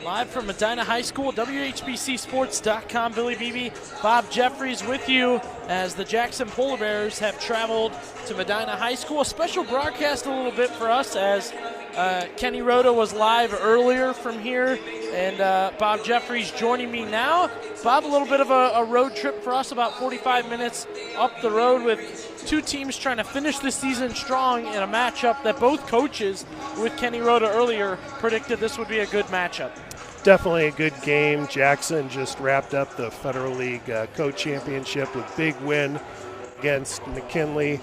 Live from Medina High School, WHBCSports.com. Billy Beebe, Bob Jeffries with you as the Jackson Polar Bears have traveled to Medina High School. A special broadcast a little bit for us as Kenny Rhoda was live earlier from here, and Bob Jeffries joining me now. Bob, a little bit of a road trip for us, about 45 minutes up the road with two teams trying to finish the season strong in a matchup that both coaches with Kenny Rhoda earlier predicted this would be a good matchup. Definitely a good game. Jackson just wrapped up the Federal League co-championship with big win against McKinley.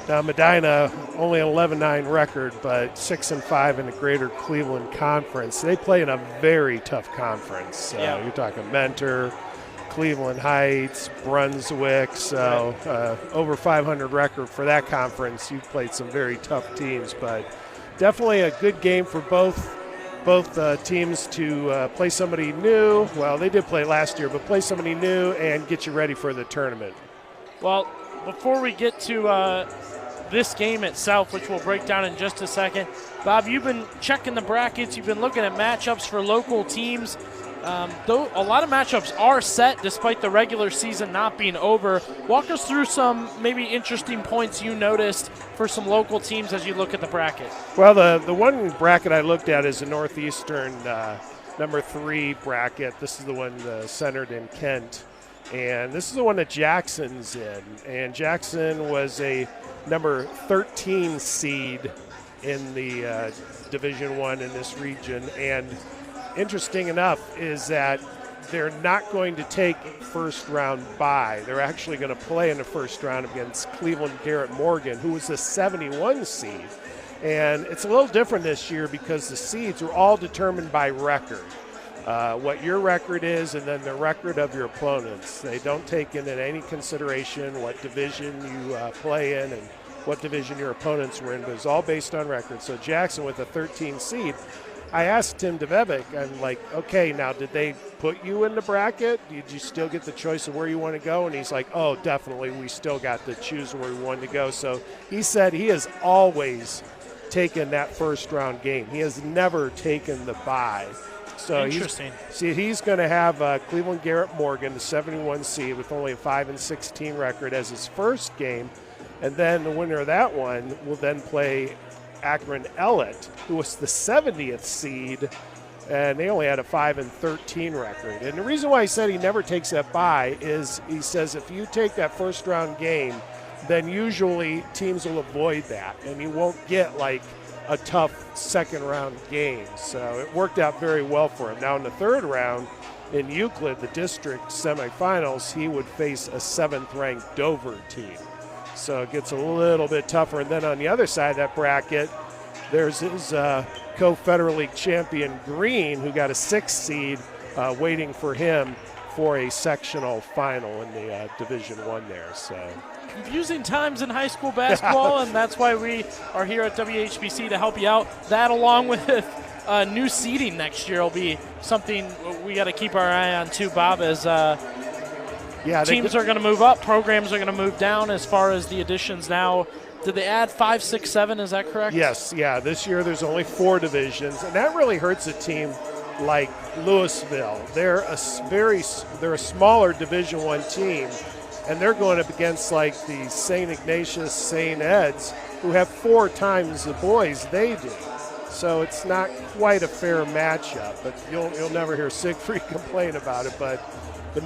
Now Medina, only an 11-9 record, but 6-5 in the Greater Cleveland Conference. They play in a very tough conference. You're talking Mentor, Cleveland Heights, Brunswick, so over 500 record for that conference. You've played some very tough teams, but definitely a good game for both teams to play somebody new. Well, they did play last year, but play somebody new and get you ready for the tournament. Well, before we get to this game itself, which we'll break down in just a second, Bob, you've been checking the brackets. You've been looking at matchups for local teams. Though a lot of matchups are set despite the regular season not being over. Walk us through some maybe interesting points you noticed for some local teams as you look at the bracket. Well, the one bracket I looked at is the Northeastern number 3 bracket. This is the one centered in Kent. And this is the one that Jackson's in. And Jackson was a number 13 seed in the Division I in this region. And interesting enough is that they're not going to take first round bye. They're actually going to play in the first round against Cleveland Garrett Morgan, who was the 71 seed. And it's a little different this year because the seeds are all determined by record. What your record is and then the record of your opponents. They don't take into any consideration what division you play in and what division your opponents were in, but it's all based on record. So Jackson with a 13 seed, I asked Tim DeVevick, I'm like, okay, now did they put you in the bracket? Did you still get the choice of where you want to go? And he's like, oh, definitely, we still got to choose where we wanted to go. So he said he has always taken that first round game. He has never taken the bye. So interesting. He's going to have Cleveland Garrett Morgan, the 71 seed, with only a 5-16 record as his first game. And then the winner of that one will then play Akron Ellett, who was the 70th seed, and they only had a 5-13 record. And the reason why he said he never takes that bye is he says if you take that first round game, then usually teams will avoid that, and you won't get like a tough second round game. So it worked out very well for him. Now in the third round in Euclid, the district semifinals, he would face a 7th ranked Dover team. So it gets a little bit tougher. And then on the other side of that bracket, there's his co-Federal League champion Green, who got a 6th seed waiting for him for a sectional final in the Division I there. So confusing times in high school basketball, and that's why we are here at WHBC to help you out. That, along with new seeding next year, will be something we got to keep our eye on too, Bob, as teams are going to move up, programs are going to move down as far as the additions now. Did they add 5, 6, 7? Is that correct? Yes, yeah. This year there's only 4 divisions, and that really hurts a team like Louisville. They're a smaller Division I team, and they're going up against like the St. Ignatius, St. Ed's, who have 4 times the boys they do. So it's not quite a fair matchup, but you'll never hear Siegfried complain about it. But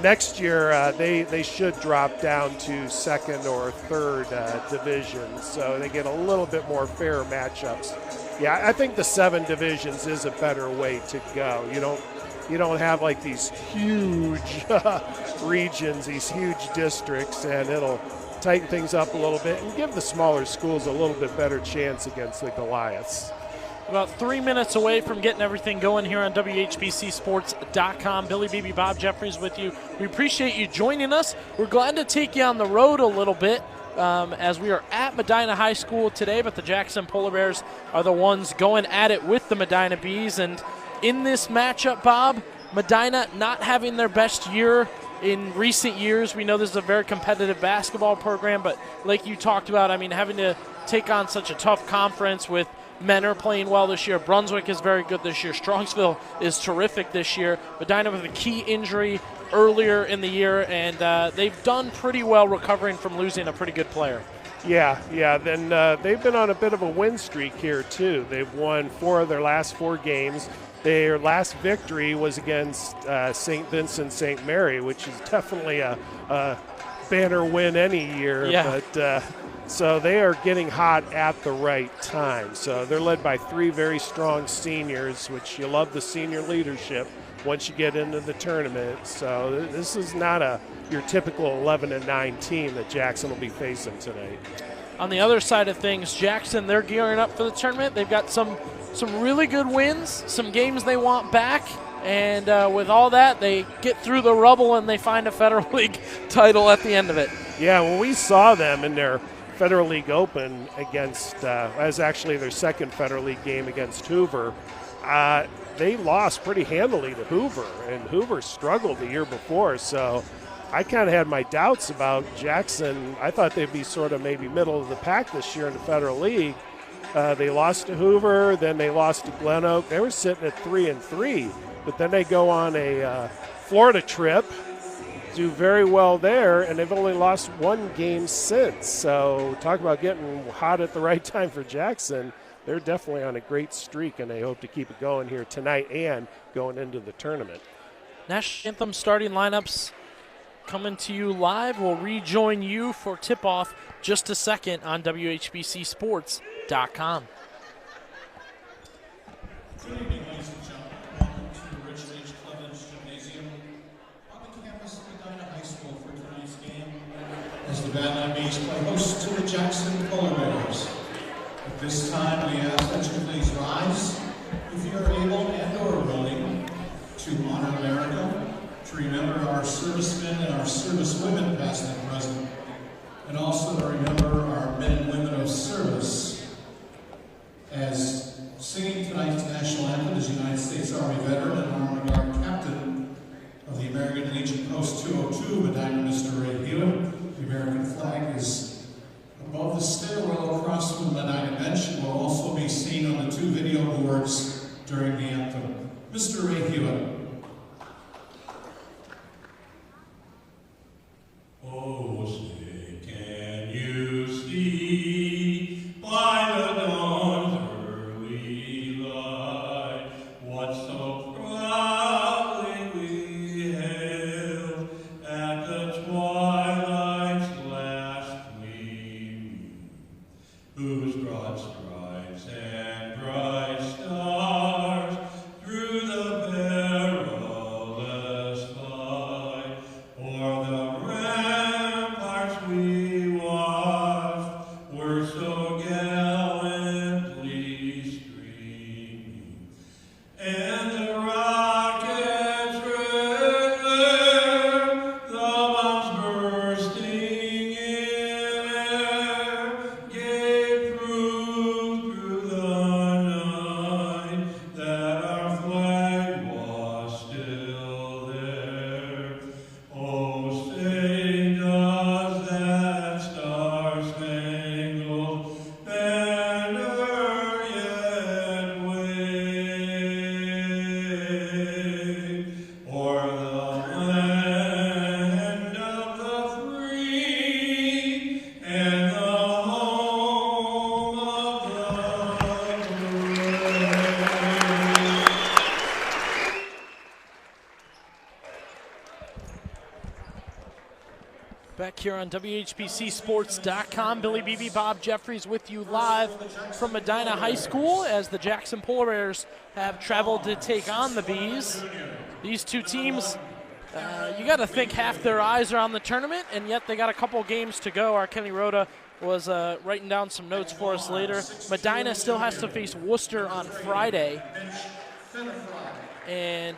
next year they should drop down to 2nd or 3rd division, so they get a little bit more fair matchups. Yeah, I think the 7 divisions is a better way to go. You don't have like these huge regions, these huge districts, and it'll tighten things up a little bit and give the smaller schools a little bit better chance against the Goliaths. About 3 minutes away from getting everything going here on WHBCSports.com. Billy Beebe, Bob Jeffries with you. We appreciate you joining us. We're glad to take you on the road a little bit as we are at Medina High School today, but the Jackson Polar Bears are the ones going at it with the Medina Bees. And in this matchup, Bob, Medina not having their best year in recent years. We know this is a very competitive basketball program, but like you talked about, I mean, having to take on such a tough conference with men are playing well this year. Brunswick is very good this year. Strongsville is terrific this year. Medina with a key injury earlier in the year, and they've done pretty well recovering from losing a pretty good player. Yeah. Then they've been on a bit of a win streak here, too. They've won 4 of their last 4 games. Their last victory was against St. Vincent St. Mary, which is definitely a banner win any year. Yeah. But so they are getting hot at the right time. So they're led by 3 very strong seniors, which you love the senior leadership once you get into the tournament. So this is not your typical 11-9 team that Jackson will be facing tonight. On the other side of things, Jackson, they're gearing up for the tournament. They've got some really good wins, some games they want back, and with all that, they get through the rubble and they find a Federal League title at the end of it. Yeah, well, we saw them in their Federal League Open against, as actually their second Federal League game against Hoover. They lost pretty handily to Hoover, and Hoover struggled the year before, so I kind of had my doubts about Jackson. I thought they'd be sort of maybe middle of the pack this year in the Federal League. They lost to Hoover, then they lost to Glen Oak. They were sitting at 3-3, but then they go on a Florida trip, do very well there, and they've only lost 1 game since. So talk about getting hot at the right time for Jackson. They're definitely on a great streak, and they hope to keep it going here tonight and going into the tournament. National Anthem starting lineups coming to you live. We'll rejoin you for tip-off just a second on WHBCSports.com. Good evening, ladies and gentlemen. Welcome to the Richard H. Clemens Gymnasium on the campus of Medina High School for tonight's game as the Van Nuys Bees play host to the Jackson Polar Bears. At this time, we ask that you please rise if you are able and or willing to honor America, to remember our servicemen and our servicewomen past and present, and also to remember our men and women of service. As singing tonight's national anthem is United States Army veteran and Army Guard captain of the American Legion Post 202, Medina, Mr. Ray Hewitt. The American flag is above the stairwell across from the Medina bench and will also be seen on the 2 video boards during the anthem. Mr. Ray Hewitt. Oh, say, can you see by the dawn's early light what so proudly we hailed at the twilight's last gleam, whose broad stripes and bright stars through the perilous fight o'er the ramparts we watched were so gallantly streaming, and the rockets red glare, the bombs bursting in air, gave proof through the night that our flag was still there. Oh, say does that star-spangled banner yet wave o'er the land of the free and the home of the brave? Back here on WHBCSports.com, Billy Beebe, Bob Jeffries with you live from Medina High School as the Jackson Polar Bears have traveled to take on the Bees. These 2 teams, you got to think half their eyes are on the tournament, and yet they got a couple games to go. Our Kenny Rhoda was writing down some notes for us later. Medina still has to face Worcester on Friday. And,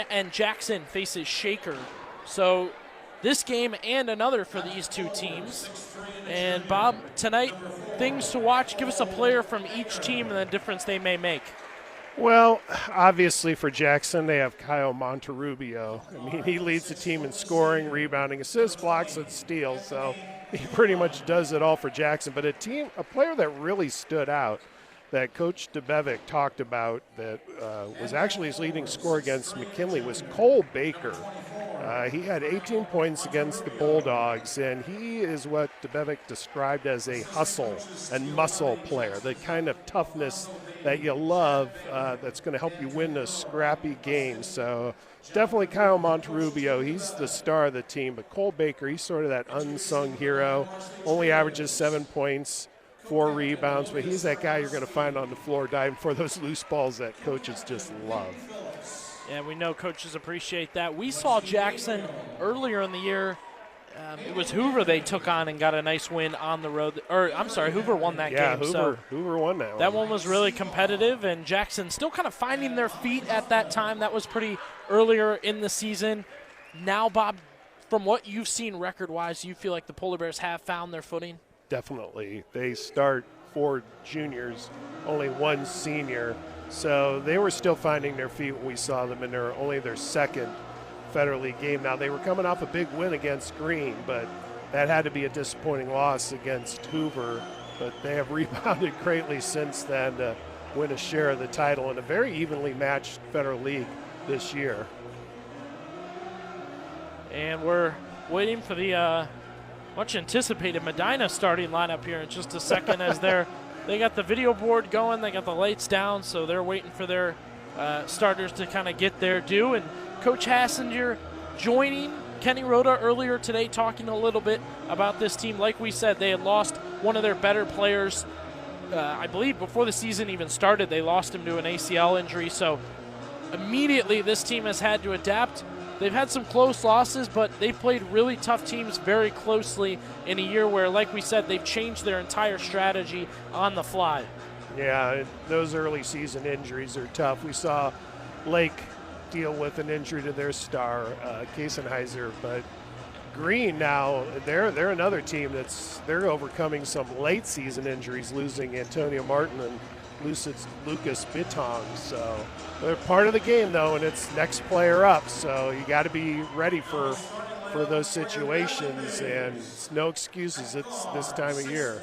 and Jackson faces Shaker. So this game and another for these 2 teams. And Bob, tonight, things to watch. Give us a player from each team and the difference they may make. Well, obviously for Jackson, they have Kyle Monterrubio. I mean, he leads the team in scoring, rebounding, assists, blocks, and steals. So he pretty much does it all for Jackson. But a player that really stood out that Coach DeBevick talked about that was actually his leading scorer against McKinley was Cole Baker. He had 18 points against the Bulldogs, and he is what DeBevick described as a hustle and muscle player, the kind of toughness that you love that's going to help you win a scrappy game. So definitely Kyle Monterrubio, he's the star of the team, but Cole Baker, he's sort of that unsung hero, only averages 7 points, 4 rebounds, but he's that guy you're going to find on the floor diving for those loose balls that coaches just love. Yeah, we know coaches appreciate that. We saw Jackson earlier in the year. It was Hoover they took on and got a nice win on the road. Or, I'm sorry, Hoover won that game. Hoover won that one. That one was really competitive, and Jackson still kind of finding their feet at that time. That was pretty earlier in the season. Now, Bob, from what you've seen record-wise, you feel like the Polar Bears have found their footing? Definitely. They start 4 juniors, only 1 senior. So they were still finding their feet when we saw them in only their second Federal League game. Now, they were coming off a big win against Green, but that had to be a disappointing loss against Hoover. But they have rebounded greatly since then to win a share of the title in a very evenly matched Federal League this year. And we're waiting for the much anticipated Medina starting lineup here in just a second as they got the video board going, they got the lights down, so they're waiting for their starters to kind of get their due. And Coach Hassinger joining Kenny Rhoda earlier today, talking a little bit about this team. Like we said, they had lost one of their better players, I believe before the season even started. They lost him to an ACL injury, so immediately this team has had to adapt. They've had some close losses, but they've played really tough teams very closely in a year where, like we said, they've changed their entire strategy on the fly. Yeah, those early season injuries are tough. We saw Lake deal with an injury to their star, Kasenheiser, but Green now, they're another team they're overcoming some late season injuries, losing Antonio Martin and Lucas Bitong. So they're part of the game, though, and it's next player up. So you got to be ready for those situations, and it's no excuses. It's this time of year.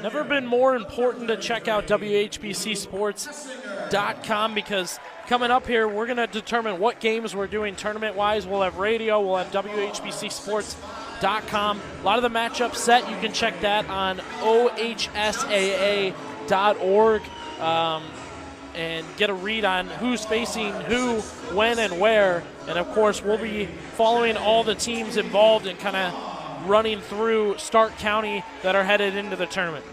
Never been more important to check out WHBCSports.com, because coming up here, we're going to determine what games we're doing tournament-wise. We'll have radio. We'll have WHBCSports.com. A lot of the matchups set. You can check that on ohsaa.org. And get a read on who's facing who, when, and where. And, of course, we'll be following all the teams involved and kind of running through Stark County that are headed into the tournament.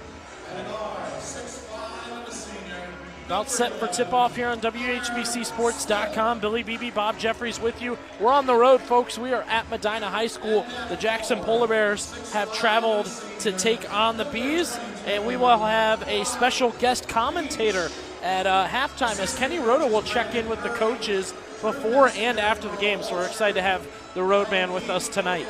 About set for tip-off here on WHBCSports.com. Billy Beebe, Bob Jeffries with you. We're on the road, folks. We are at Medina High School. The Jackson Polar Bears have traveled to take on the Bees, and we will have a special guest commentator at halftime as Kenny Rhoda will check in with the coaches before and after the game. So we're excited to have the roadman with us tonight.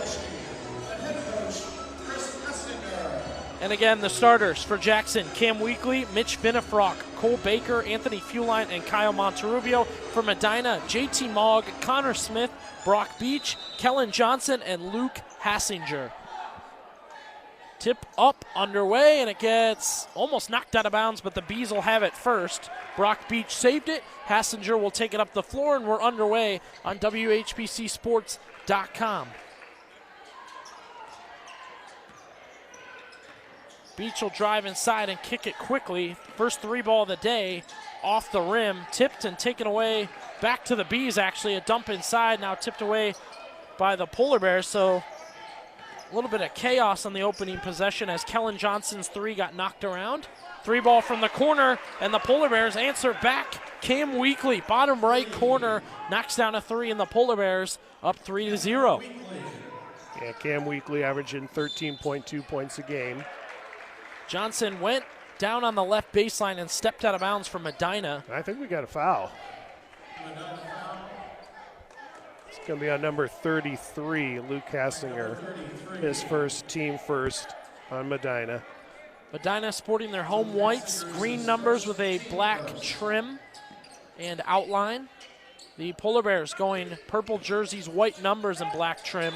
And again, the starters for Jackson: Cam Weekly, Mitch Binifrock, Cole Baker, Anthony Fuline, and Kyle Monterrubio. For Medina, JT Mogg, Connor Smith, Brock Beach, Kellen Johnson, and Luke Hassinger. Tip up underway, and it gets almost knocked out of bounds, but the Bees will have it first. Brock Beach saved it. Hassinger will take it up the floor, and we're underway on WHBCSports.com. Beach will drive inside and kick it quickly. First 3 ball of the day off the rim. Tipped and taken away back to the Bees, actually. A dump inside, now tipped away by the Polar Bears. So a little bit of chaos on the opening possession as Kellen Johnson's 3 got knocked around. 3 ball from the corner, and the Polar Bears answer back. Cam Weekly, bottom right corner, knocks down a 3, and the Polar Bears up 3-0. Yeah, Cam Weekly averaging 13.2 points a game. Johnson went down on the left baseline and stepped out of bounds for Medina. I think we got a foul. It's going to be on number 33, Luke Hassinger. His first, team first on Medina. Medina sporting their home whites, green numbers with a black trim and outline. The Polar Bears going purple jerseys, white numbers, and black trim.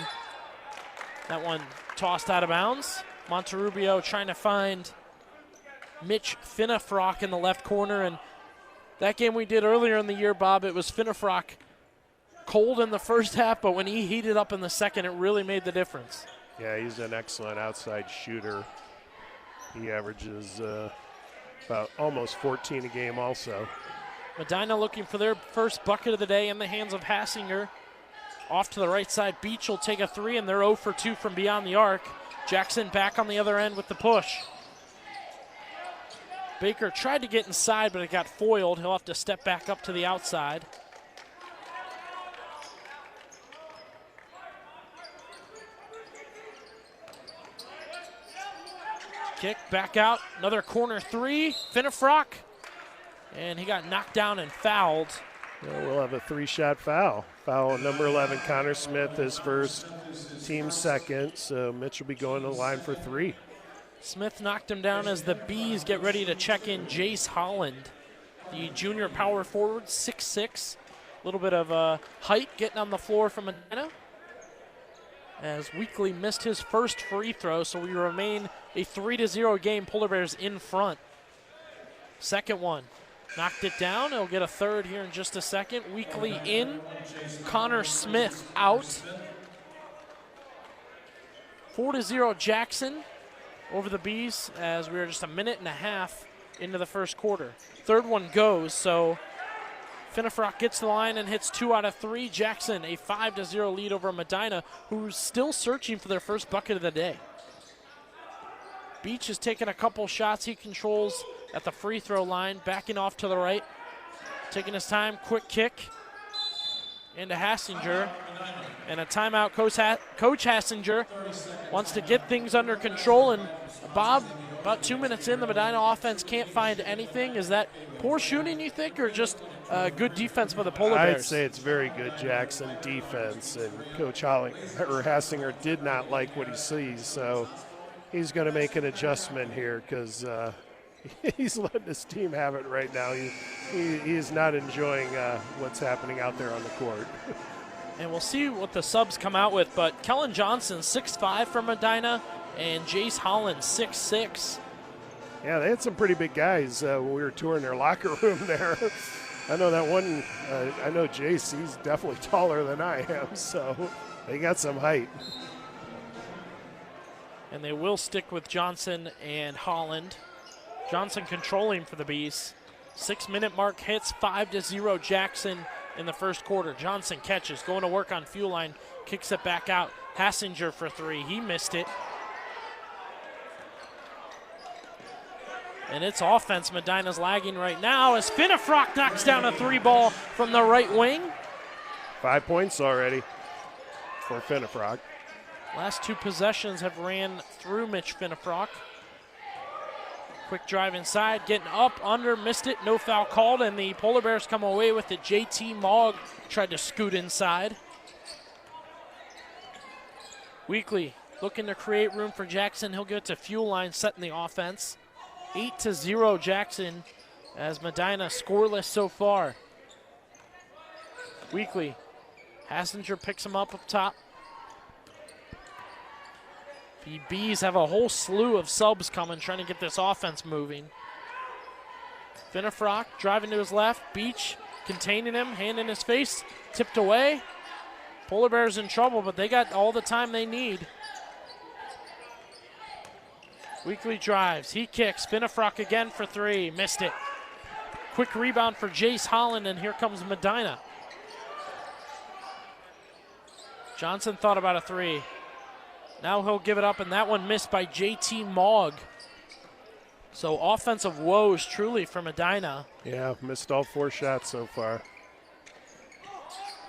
That one tossed out of bounds. Monterrubio trying to find Mitch Finnefrock in the left corner. And that game we did earlier in the year, Bob, it was Finnefrock cold in the first half, but when he heated up in the second, it really made the difference. Yeah, he's an excellent outside shooter. He averages about almost 14 a game also. Medina looking for their first bucket of the day in the hands of Hassinger. Off to the right side, Beach will take a three, and they're 0 for 2 from beyond the arc. Jackson back on the other end with the push. Baker tried to get inside, but it got foiled. He'll have to step back up to the outside. Kick back out, another corner three, Finnefrock, and he got knocked down and fouled. Yeah, we'll have a 3-shot foul. Foul on number 11, Connor Smith, his first, team second, so Mitch will be going to the line for 3. Smith knocked him down as the Bees get ready to check in Jace Holland, the junior power forward, 6'6", a little bit of height getting on the floor from Medina. As Weekly missed his first free throw, so we remain a 3-0 game. Polar Bears in front. Second one. Knocked it down. He'll get a third here in just a second. Weekly in. Connor Smith out. 4-0 Jackson over the Bees as we are just a minute and a half into the first quarter. Third one goes, so Finnefrock gets the line and hits 2 out of 3. Jackson, a 5-0 lead over Medina, who's still searching for their first bucket of the day. Beach has taken a couple shots. He controls at the free throw line, backing off to the right. Taking his time, quick kick into Hassinger. And a timeout. Coach Hassinger wants to get things under control. And Bob, about 2 minutes in, the Medina offense can't find anything. Is that poor shooting, you think, or just good defense by the Polar Bears? I'd say it's very good Jackson defense, and Coach Hassinger did not like what he sees, so he's going to make an adjustment here because he's letting his team have it right now. He is not enjoying what's happening out there on the court. And we'll see what the subs come out with, but Kellen Johnson, 6'5" from Medina, and Jace Holland, 6'6". Yeah, they had some pretty big guys when we were touring their locker room there. I know that one, I know Jace, he's definitely taller than I am, so they got some height. And they will stick with Johnson and Holland. Johnson controlling for the Bees. 6-minute mark hits, 5-0 Jackson in the first quarter. Johnson catches, going to work on fuel line, kicks it back out. Hassinger for 3, he missed it. And it's offense. Medina's lagging right now as Finnefrock knocks down a 3 ball from the right wing. 5 points already for Finnefrock. Last 2 possessions have ran through Mitch Finnefrock. Quick drive inside, getting up, under, missed it, no foul called, and the Polar Bears come away with it. JT Mogg tried to scoot inside. Weekly looking to create room for Jackson. He'll get to fuel line, setting the offense. 8-0 Jackson as Medina scoreless so far. Weekly, Hassinger picks him up top. The Bees have a whole slew of subs coming, trying to get this offense moving. Finnefrock driving to his left. Beach containing him, hand in his face, tipped away. Polar Bears in trouble, but they got all the time they need. Weekly drives, he kicks. Finnefrock again for 3, missed it. Quick rebound for Jace Holland, and here comes Medina. Johnson thought about a 3. Now he'll give it up, and that one missed by JT Mogg. So offensive woes truly for Medina. Yeah, missed all 4 shots so far.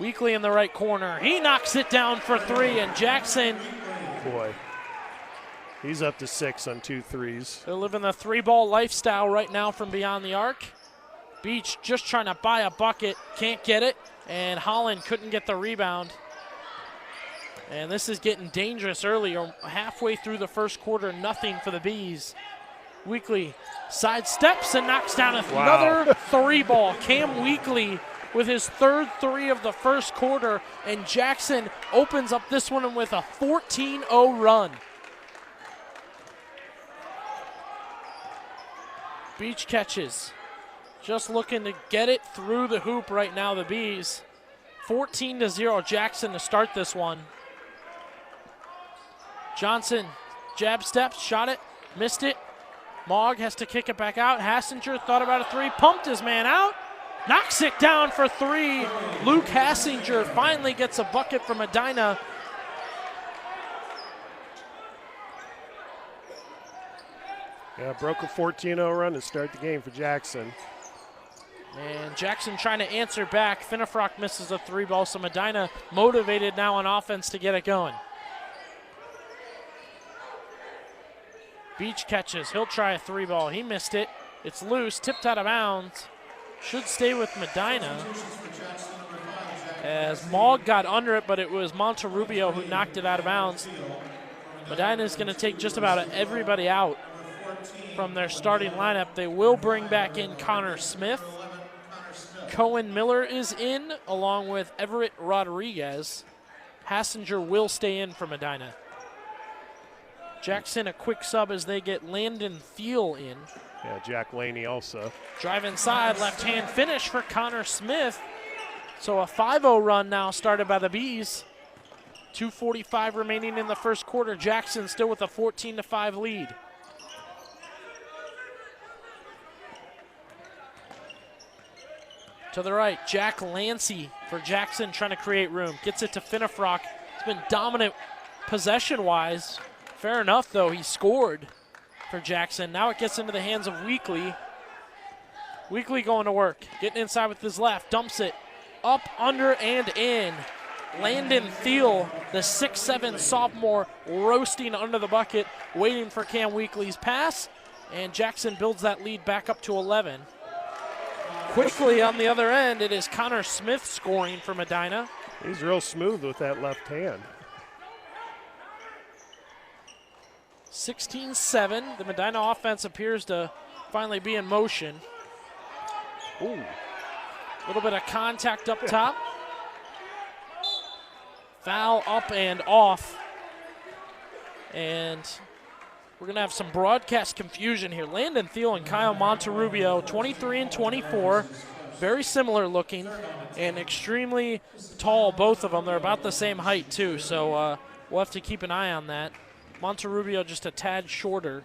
Weekly in the right corner. He knocks it down for 3, and Jackson. Boy, he's up to 6 on 2 threes. They're living the 3-ball lifestyle right now from beyond the arc. Beach just trying to buy a bucket, can't get it, and Holland couldn't get the rebound. And this is getting dangerous early. Halfway through the first quarter, nothing for the Bees. Weekly sidesteps and knocks down another 3-ball. Cam Weekly with his 3rd 3 of the first quarter, and Jackson opens up this one with a 14-0 run. Beach catches. Just looking to get it through the hoop right now, the Bees. 14-0 Jackson to start this one. Johnson, jab steps, shot it, missed it. Mogg has to kick it back out. Hassinger thought about a three, pumped his man out, knocks it down for three. Luke Hassinger finally gets a bucket from Medina. Yeah, broke a 14-0 run to start the game for Jackson. And Jackson trying to answer back. Finnefrock misses a three ball, so Medina motivated now on offense to get it going. Beach catches. He'll try a three ball. He missed it. It's loose, tipped out of bounds. Should stay with Medina. As Mogg got under it, but it was Monterrubio who knocked it out of bounds. Medina is going to take just about everybody out from their starting lineup. They will bring back in Connor Smith. Cohen Miller is in, along with Everett Rodriguez. Hassinger will stay in for Medina. Jackson a quick sub as they get Landon Thiel in. Yeah, Jack Laney also. Drive inside, left-hand finish for Connor Smith. So a 5-0 run now started by the Bees. 2:45 remaining in the first quarter. Jackson still with a 14-5 lead. To the right, Jack Lancey for Jackson trying to create room. Gets it to Finnefrock. It's been dominant possession-wise. Fair enough, though. He scored for Jackson. Now it gets into the hands of Weekly. Weekly going to work. Getting inside with his left. Dumps it. Up, under, and in. Landon Thiel, the 6'7 sophomore, roasting under the bucket, waiting for Cam Weekly's pass. And Jackson builds that lead back up to 11. Quickly on the other end, it is Connor Smith scoring for Medina. He's real smooth with that left hand. 16-7. The Medina offense appears to finally be in motion. Ooh. A little bit of contact up top. Foul up and off. And we're going to have some broadcast confusion here. Landon Thiel and Kyle Monterrubio, 23 and 24. Very similar looking and extremely tall, both of them. They're about the same height, too. So we'll have to keep an eye on that. Monterrubio just a tad shorter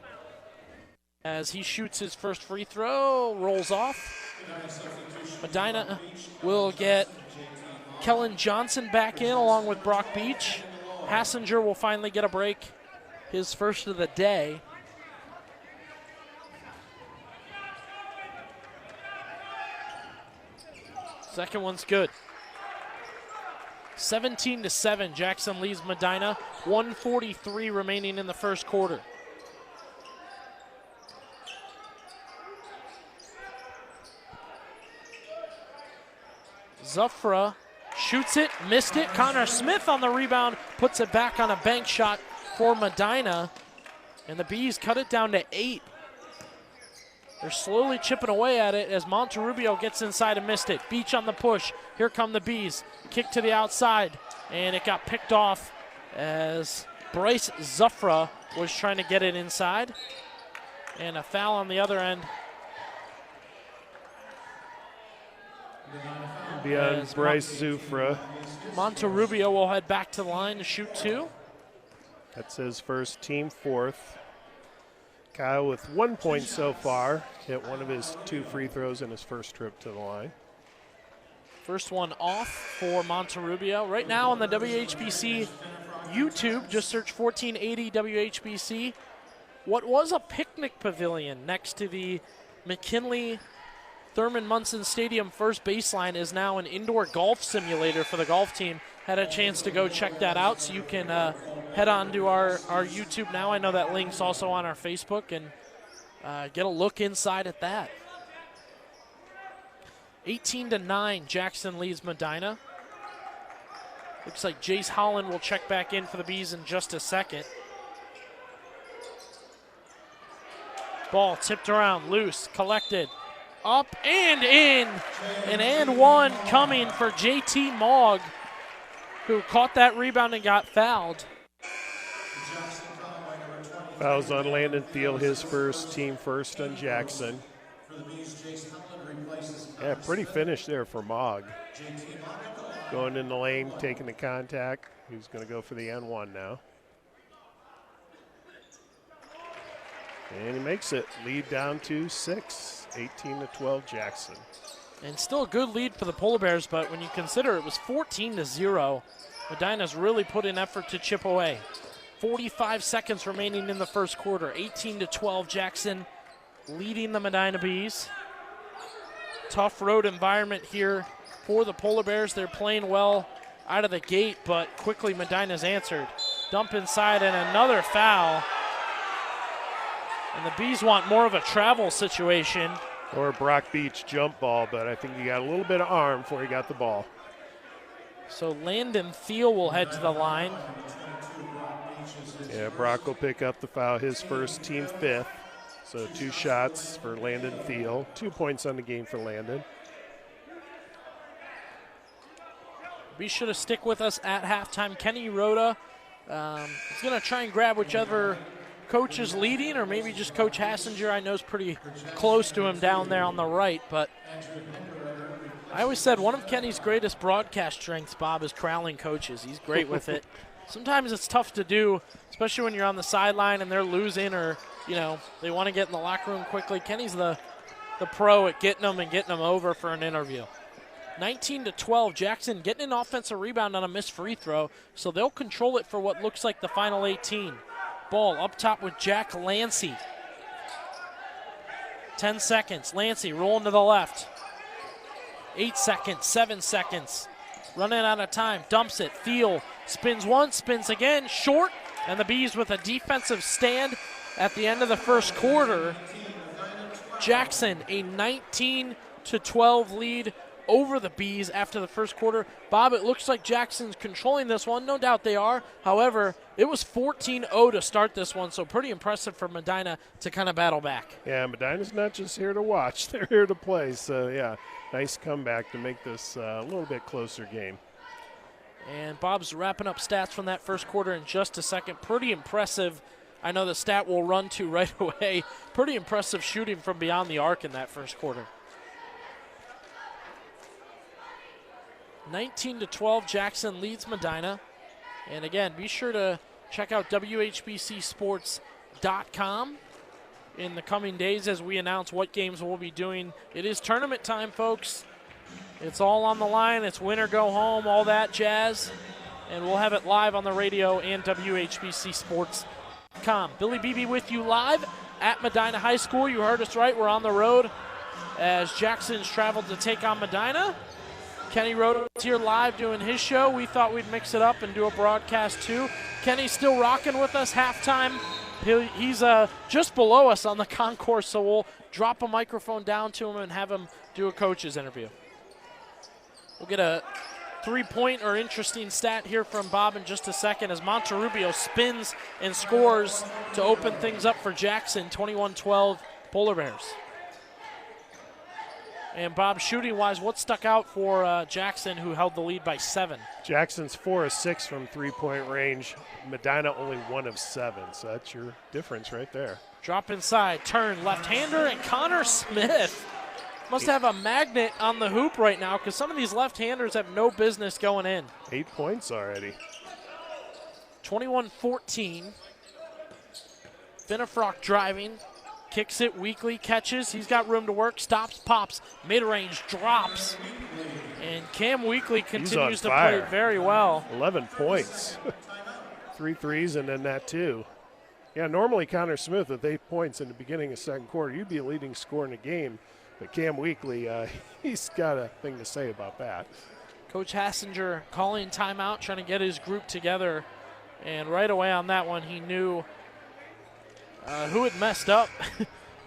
as he shoots his first free throw, rolls off. Medina will get Kellen Johnson back in along with Brock Beach. Hassinger will finally get a break, his first of the day. Second one's good. 17-7, Jackson leads Medina. 1:43 remaining in the first quarter. Zufra shoots it, missed it. Connor Smith on the rebound, puts it back on a bank shot for Medina. And the Bees cut it down to 8. They're slowly chipping away at it as Monterrubio gets inside and missed it. Beach on the push. Here come the Bees. Kick to the outside, and it got picked off as Bryce Zufra was trying to get it inside. And a foul on the other end. Beyond Bryce Zufra. Monterrubio will head back to the line to shoot 2. That's his first, team fourth. Kyle with 1 point so far. Hit one of his 2 free throws in his first trip to the line. First one off for Monterrubio. Right now on the WHBC YouTube, just search 1480 WHBC. What was a picnic pavilion next to the McKinley Thurman Munson Stadium first baseline is now an indoor golf simulator for the golf team. Had a chance to go check that out, so you can head on to our YouTube now. I know that link's also on our Facebook, and get a look inside at that. 18-9, Jackson leads Medina. Looks like Jace Holland will check back in for the Bees in just a second. Ball tipped around, loose, collected. Up and in, and one coming for JT Mogg, who caught that rebound and got fouled. Fouls on Landon Thiel, his first, team first on Jackson. For the Bees, Jace Howland replaces Yeah, pretty finish there for Mogg. JT Monaco. Going in the lane, taking the contact. He's going to go for the N1 now. And he makes it. Lead down to 6, 18-12 Jackson. And still a good lead for the Polar Bears, but when you consider it was 14-0, Medina's really put in effort to chip away. 45 seconds remaining in the first quarter. 18-12 Jackson leading the Medina Bees. Tough road environment here for the Polar Bears. They're playing well out of the gate, but quickly Medina's answered. Dump inside and another foul. And the Bees want more of a travel situation. Or a Brock Beach jump ball, but I think he got a little bit of arm before he got the ball. So Landon Thiel will head to the line. Yeah, Brock will pick up the foul, his first, team 5th. So 2 shots for Landon Thiel. 2 points on the game for Landon. Be sure to stick with us at halftime. Kenny Rhoda is going to try and grab whichever coach is leading, or maybe just Coach Hassinger. I know is pretty close to him down there on the right, but I always said one of Kenny's greatest broadcast strengths, Bob, is corralling coaches. He's great with it. Sometimes it's tough to do, especially when you're on the sideline and they're losing, or they want to get in the locker room quickly. Kenny's the pro at getting them over for an interview. 19-12, Jackson getting an offensive rebound on a missed free throw, so they'll control it for what looks like the final 18. Ball up top with Jack Lancey. 10 seconds. Lancey rolling to the left. 8 seconds, 7 seconds. Running out of time. Dumps it. Thiel spins once, spins again. Short. And the Bees with a defensive stand at the end of the first quarter. Jackson, a 19-12 lead over the Bees after the first quarter. Bob, it looks like Jackson's controlling this one. No doubt they are. However, it was 14-0 to start this one, so pretty impressive for Medina to kind of battle back. Yeah, Medina's not just here to watch. They're here to play. So, yeah, nice comeback to make this a little bit closer game. And Bob's wrapping up stats from that first quarter in just a second. Pretty impressive. I know the stat we'll run to right away. Pretty impressive shooting from beyond the arc in that first quarter. 19-12, Jackson leads Medina. And again, be sure to check out WHBCSports.com in the coming days as we announce what games we'll be doing. It is tournament time, folks. It's all on the line. It's win or go home, all that jazz. And we'll have it live on the radio and WHBCSports.com. Billy Beebe with you live at Medina High School. You heard us right. We're on the road as Jackson's traveled to take on Medina. Kenny Rhoda's here live doing his show. We thought we'd mix it up and do a broadcast too. Kenny's still rocking with us halftime. He's just below us on the concourse, so we'll drop a microphone down to him and have him do a coach's interview. We'll get a three-point or interesting stat here from Bob in just a second as Monterrubio spins and scores to open things up for Jackson, 21-12 Polar Bears. And Bob, shooting-wise, what stuck out for Jackson, who held the lead by 7? Jackson's 4 of 6 from three-point range. Medina only 1 of 7, so that's your difference right there. Drop inside, turn, left-hander, and Connor Smith must have a magnet on the hoop right now because some of these left-handers have no business going in. 8 points already. 21-14. Finnefrock driving. Kicks it, Weekly catches. He's got room to work. Stops, pops, mid-range, drops. And Cam Weekly continues to play very well. 11 points. 3 threes and then that 2. Yeah, normally Connor Smith with 8 points in the beginning of second quarter, you'd be a leading scorer in the game. But Cam Weekly, he's got a thing to say about that. Coach Hassinger calling timeout, trying to get his group together. And right away on that one, he knew who had messed up,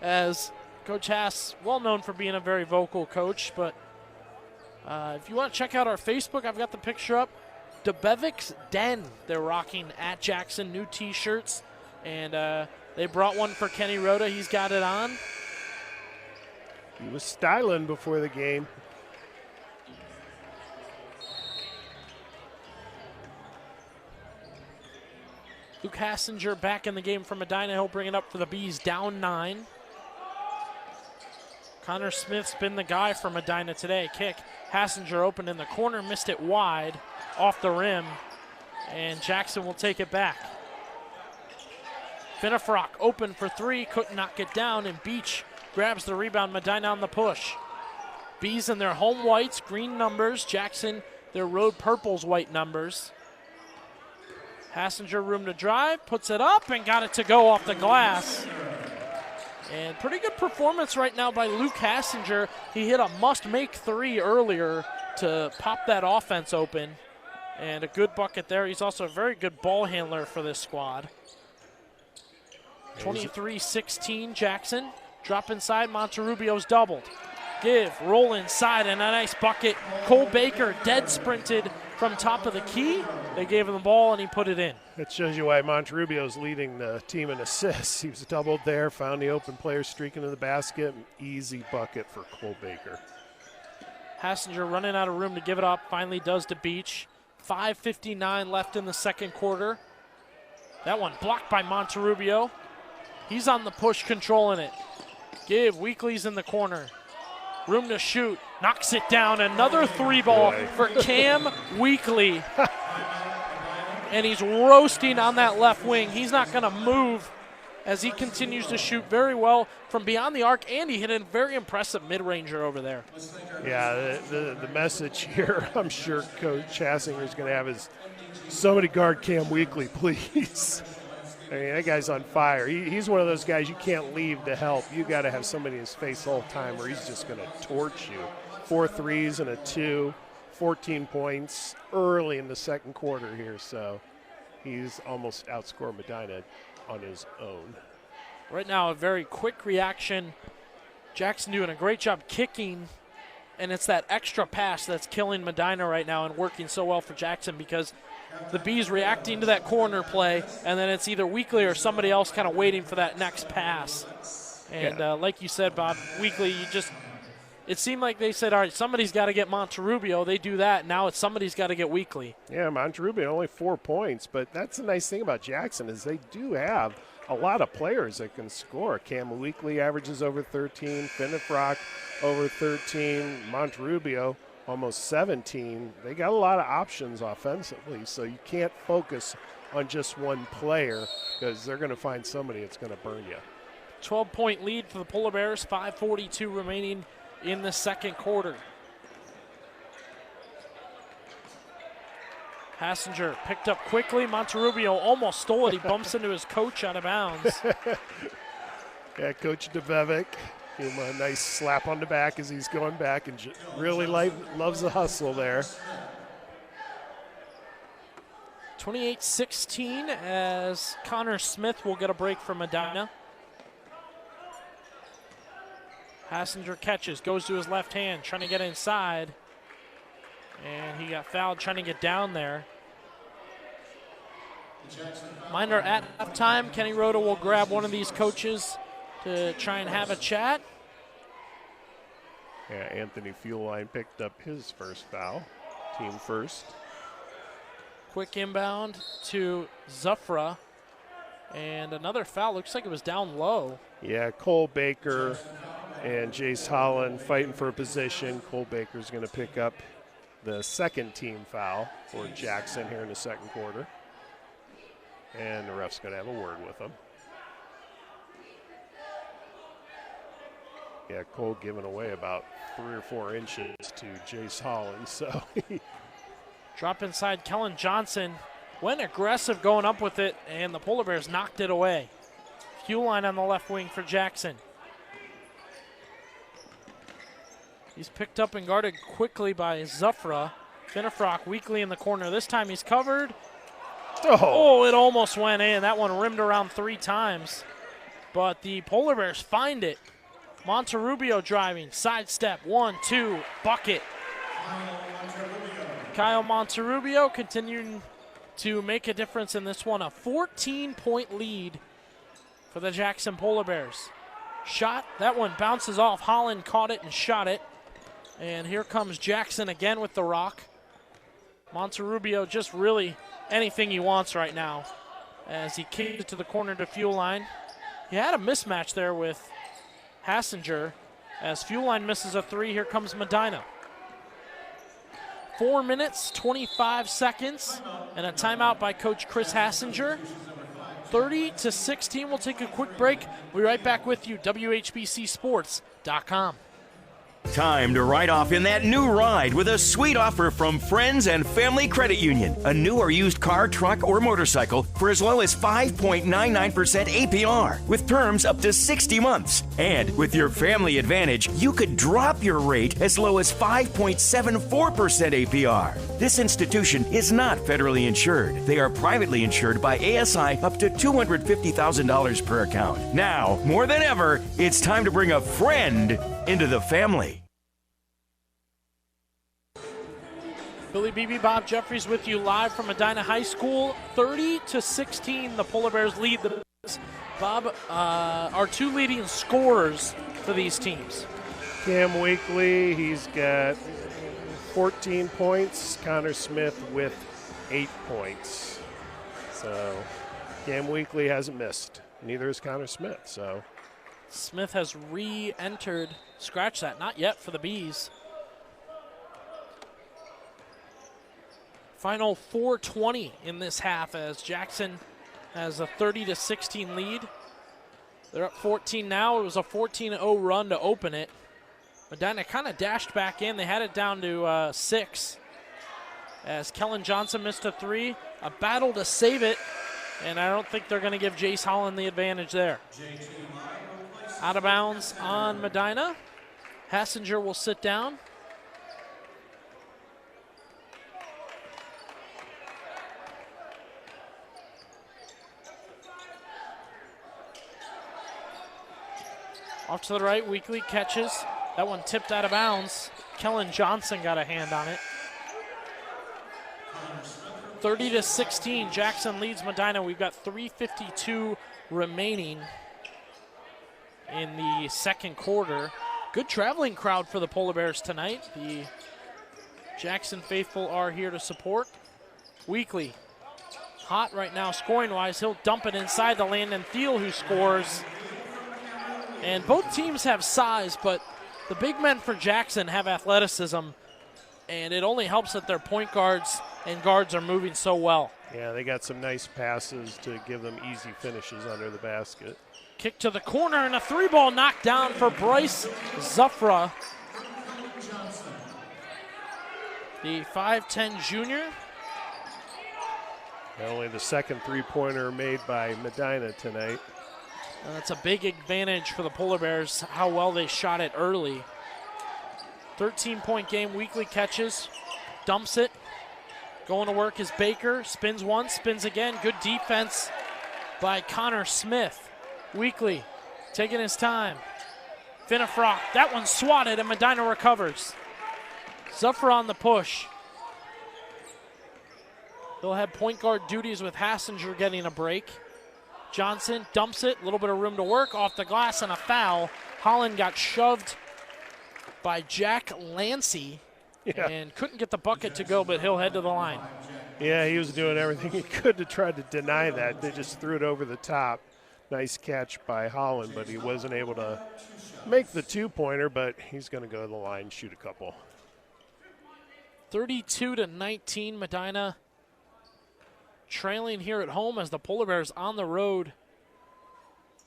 as Coach Hass, well known for being a very vocal coach. But if you want to check out our Facebook, I've got the picture up. DeBevick's Den, they're rocking at Jackson, new T-shirts. And they brought one for Kenny Rhoda. He's got it on. He was styling before the game. Luke Hassinger back in the game for Medina. He'll bring it up for the Bees, down 9. Connor Smith's been the guy for Medina today. Kick. Hassinger open in the corner, missed it wide off the rim, and Jackson will take it back. Finnefrock open for three, couldn't knock it down, and Beach grabs the rebound. Medina on the push. Bees in their home whites, green numbers. Jackson, their road purples, white numbers. Hassinger room to drive, puts it up, and got it to go off the glass. And pretty good performance right now by Luke Hassinger. He hit a must-make three earlier to pop that offense open. And a good bucket there. He's also a very good ball handler for this squad. 23-16 Jackson. Drop inside, Monterrubio's doubled. Give, roll inside, and a nice bucket. Cole Baker dead sprinted from top of the key. They gave him the ball, and he put it in. That shows you why Monterrubio's leading the team in assists. He was doubled there, found the open player streaking to the basket. An easy bucket for Cole Baker. Hassinger running out of room to give it up. Finally does to Beach. 5:59 left in the second quarter. That one blocked by Monterrubio. He's on the push, controlling it. Give, Weekly's in the corner. Room to shoot, knocks it down. Another three ball for Cam Weekly. And he's roasting on that left wing. He's not going to move as he continues to shoot very well from beyond the arc, and he hit a very impressive mid-ranger over there. Yeah, the message here, I'm sure Coach Hassinger is going to have is, somebody guard Cam Weekly, please. I mean, that guy's on fire. He's one of those guys you can't leave to help. You got to have somebody in his face the whole time where he's just going to torch you. 4 threes and a 2, 14 points early in the second quarter here. So he's almost outscored Medina on his own. Right now, a very quick reaction. Jackson doing a great job kicking, and it's that extra pass that's killing Medina right now and working so well for Jackson because the Bees reacting to that corner play, and then it's either Weekly or somebody else kind of waiting for that next pass. And like you said, Bob, Weekly, it seemed like they said, all right, somebody's got to get Monterrubio. They do that. Now it's somebody's got to get Weekly. Yeah, Monterrubio only 4 points, but that's the nice thing about Jackson is they do have a lot of players that can score. Cam Weekly averages over 13, Finnefrock over 13, Monterrubio almost 17. They got a lot of options offensively, so you can't focus on just one player because they're going to find somebody that's going to burn you. 12-point lead for the Polar Bears, 5:42 remaining in the second quarter. Hassinger picked up quickly. Monterrubio almost stole it. He bumps into his coach out of bounds. Yeah, Coach DeVevic. Give him a nice slap on the back as he's going back and really loves the hustle there. 28-16 as Connor Smith will get a break from Medina. Hassinger catches, goes to his left hand, trying to get inside. And he got fouled trying to get down there. Reminder at halftime, Kenny Rhoda will grab one of these coaches to try and have a chat. Yeah, Anthony Fueline picked up his first foul, team first. Quick inbound to Zufra. And another foul, looks like it was down low. Yeah, Cole Baker and Jace Holland fighting for a position. Cole Baker's going to pick up the second team foul for Jackson here in the second quarter. And the ref's going to have a word with him. Yeah, Cole giving away about 3 or 4 inches to Jace Holland. So drop inside, Kellen Johnson went aggressive going up with it, and the Polar Bears knocked it away. Fueline on the left wing for Jackson. He's picked up and guarded quickly by Zufra. Finnefrock Weekly in the corner. This time he's covered. Oh, it almost went in. That one rimmed around 3 times. But the Polar Bears find it. Monterrubio driving, sidestep, 1-2, bucket. Kyle Monterrubio continuing to make a difference in this one. A 14-point lead for the Jackson Polar Bears. Shot, that one bounces off. Holland caught it and shot it. And here comes Jackson again with the rock. Monterrubio just really anything he wants right now as he kicks it to the corner to Fueline. He had a mismatch there with Hassinger, As Fuel Line misses a three, here comes Medina. 4 minutes, 25 seconds, and a timeout by Coach Chris Hassinger. 30-16. We'll take a quick break. We'll be right back with you, WHBCSports.com. Time to ride off in that new ride with a sweet offer from Friends and Family Credit Union. A new or used car, truck, or motorcycle for as low as 5.99% APR with terms up to 60 months. And with your Family Advantage, you could drop your rate as low as 5.74% APR. This institution is not federally insured. They are privately insured by ASI up to $250,000 per account. Now, more than ever, it's time to bring a friend into the family. Billy Beebe, Bob Jeffries with you live from Medina High School. 30-16, the Polar Bears lead the Bears. Bob, our two leading scorers for these teams. Cam Weekly, he's got 14 points. Connor Smith with 8 points. So Cam Weekly hasn't missed. Neither has Connor Smith. So Smith has re-entered. Scratch that, not yet for the Bees. Final 4:20 in this half as Jackson has a 30-16 lead. They're up 14 now. It was a 14-0 run to open it. Medina kind of dashed back in. They had it down to 6 as Kellen Johnson missed a three. A battle to save it, and I don't think they're going to give Jace Holland the advantage there. Out of bounds on Medina. Hassinger will sit down. Off to the right, Weekly catches. That one tipped out of bounds. Kellen Johnson got a hand on it. 30-16, Jackson leads Medina. We've got 3:52 remaining in the second quarter. Good traveling crowd for the Polar Bears tonight. The Jackson faithful are here to support. Weekly, hot right now scoring-wise. He'll dump it inside to Landon Thiel, who scores. And both teams have size, but the big men for Jackson have athleticism, and it only helps that their point guards and guards are moving so well. yeah, they got some nice passes to give them easy finishes under the basket. Kick to the corner and a three ball knocked down for Bryce Zufra, the 5'10 junior. Only the second three-pointer made by Medina tonight. And that's a big advantage for the Polar Bears, how well they shot it early. 13-point game, Weekly catches, dumps it. Going to work is Baker, spins once, spins again. Good defense by Connor Smith. Weekly taking his time. Finnefrock, that one swatted and Medina recovers. Zuffer on the push. They'll have point guard duties with Hassinger getting a break. Johnson dumps it, a little bit of room to work, off the glass and a foul. Holland got shoved by Jack Lancey and couldn't get the bucket to go, but he'll head to the line. Yeah, he was doing everything he could to try to deny that. They just threw it over the top. Nice catch by Holland, but he wasn't able to make the two-pointer, but he's going to go to the line, shoot a couple. 32-19, Medina trailing here at home as the Polar Bears on the road,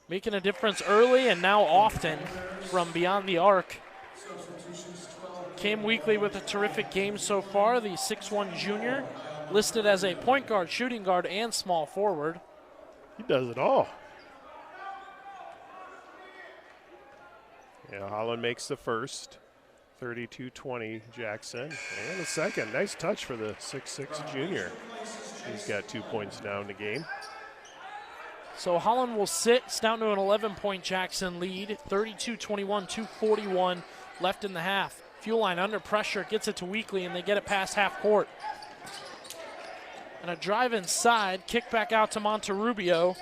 making a difference early and now often from beyond the arc. Cam Weekly with a terrific game so far, the 6'1 junior, listed as a point guard, shooting guard, and small forward. He does it all. Yeah, Holland makes the first, 32-20 Jackson, and the second. Nice touch for the 6'6 junior. He's got 2 points down the game. So Holland will sit. It's down to an 11-point Jackson lead, 32-21, 2:41 left in the half. Fuel Line under pressure, gets it to Weekly, and they get it past half court. And a drive inside, kick back out to Monterrubio.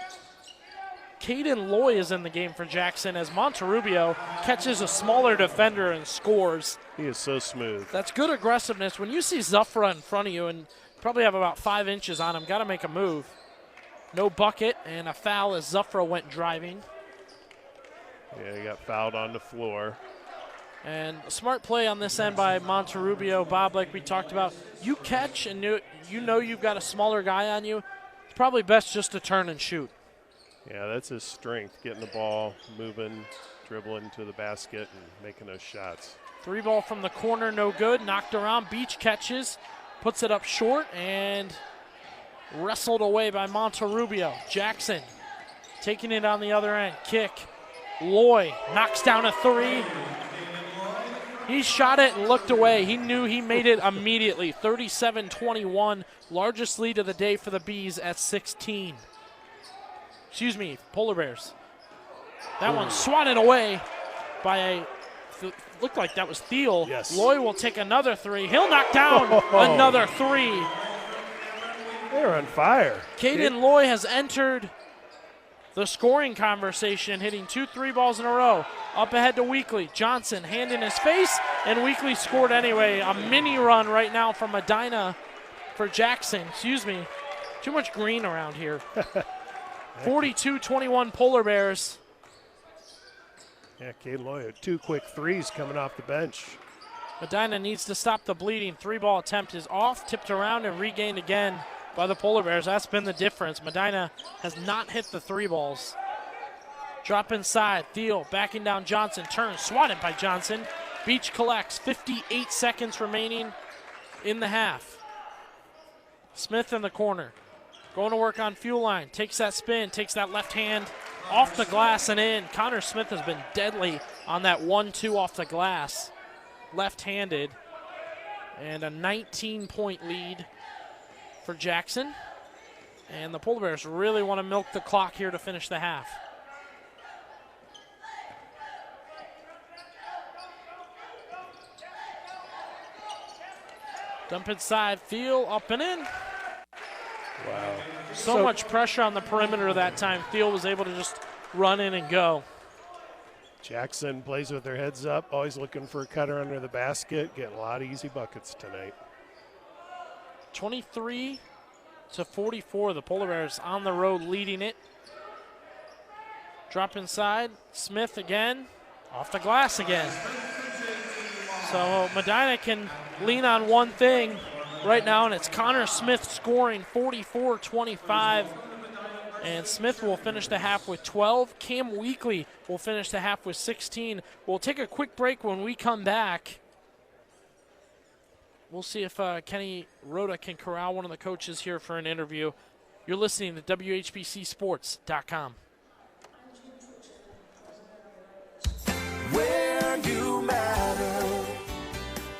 Caden Loy is in the game for Jackson as Monterrubio catches a smaller defender and scores. He is so smooth. That's good aggressiveness. When you see Zufra in front of you and probably have about 5 inches on him, got to make a move. No bucket and a foul as Zufra went driving. Yeah, he got fouled on the floor. And a smart play on this end by Monterrubio. Bob, like we talked about, you catch and you know you've got a smaller guy on you, it's probably best just to turn and shoot. Yeah, that's his strength, getting the ball, moving, dribbling to the basket, and making those shots. 3 ball from the corner, no good. Knocked around, Beach catches, puts it up short, and wrestled away by Monterrubio. Jackson taking it on the other end. Kick. Loy knocks down a 3. He shot it and looked away. He knew he made it immediately. 37-21, largest lead of the day for the Bees at 16. Excuse me, Polar Bears. That one swatted away by looked like that was Thiel. Yes. Loy will take another 3. He'll knock down another 3. They're on fire. Caden Loy has entered the scoring conversation, hitting 2 3 balls in a row. Up ahead to Weekly. Johnson, hand in his face, and Weekly scored anyway. A mini run right now from Medina for Jackson. Excuse me. Too much green around here. 42-21 Polar Bears. Yeah, Caden Loy had 2 quick threes coming off the bench. Medina needs to stop the bleeding. 3-ball attempt is off, tipped around, and regained again by the Polar Bears. That's been the difference. Medina has not hit the 3 balls. Drop inside. Thiel backing down Johnson. Turn, swatted by Johnson. Beach collects. 58 seconds remaining in the half. Smith in the corner. Going to work on fuel line. Takes that spin. Takes that left hand off the glass and in. Connor Smith has been deadly on that 1-2 off the glass. Left-handed. And a 19-point lead for Jackson. And the Polar Bears really want to milk the clock here to finish the half. Dump inside, Thiel up and in. Wow. So much pressure on the perimeter that time. Thiel was able to just run in and go. Jackson plays with their heads up, always looking for a cutter under the basket, getting a lot of easy buckets tonight. 23-44, the Polar Bears on the road leading it. Drop inside, Smith again, off the glass again. So Medina can lean on one thing right now, and it's Connor Smith scoring 44-25. And Smith will finish the half with 12. Cam Weekly will finish the half with 16. We'll take a quick break. When we come back, we'll see if Kenny Rhoda can corral one of the coaches here for an interview. You're listening to WHBCSports.com. Where you matter.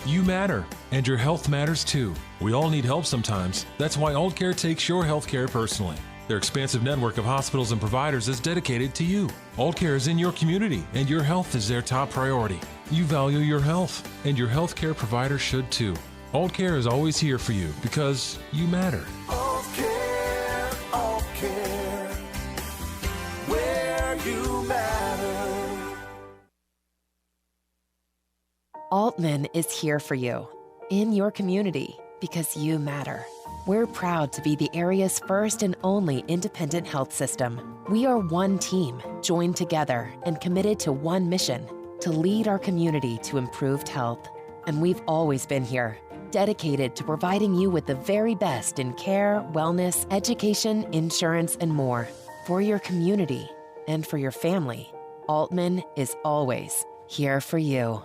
You matter, and your health matters too. We all need help sometimes. That's why AllCare takes your health care personally. Their expansive network of hospitals and providers is dedicated to you. AllCare is in your community, and your health is their top priority. You value your health, and your health care provider should too. AllCare is always here for you because you matter. AllCare, AllCare. Where you matter. Altman is here for you, in your community, because you matter. We're proud to be the area's first and only independent health system. We are one team, joined together and committed to one mission, to lead our community to improved health. And we've always been here, dedicated to providing you with the very best in care, wellness, education, insurance, and more. For your community and for your family, Altman is always here for you.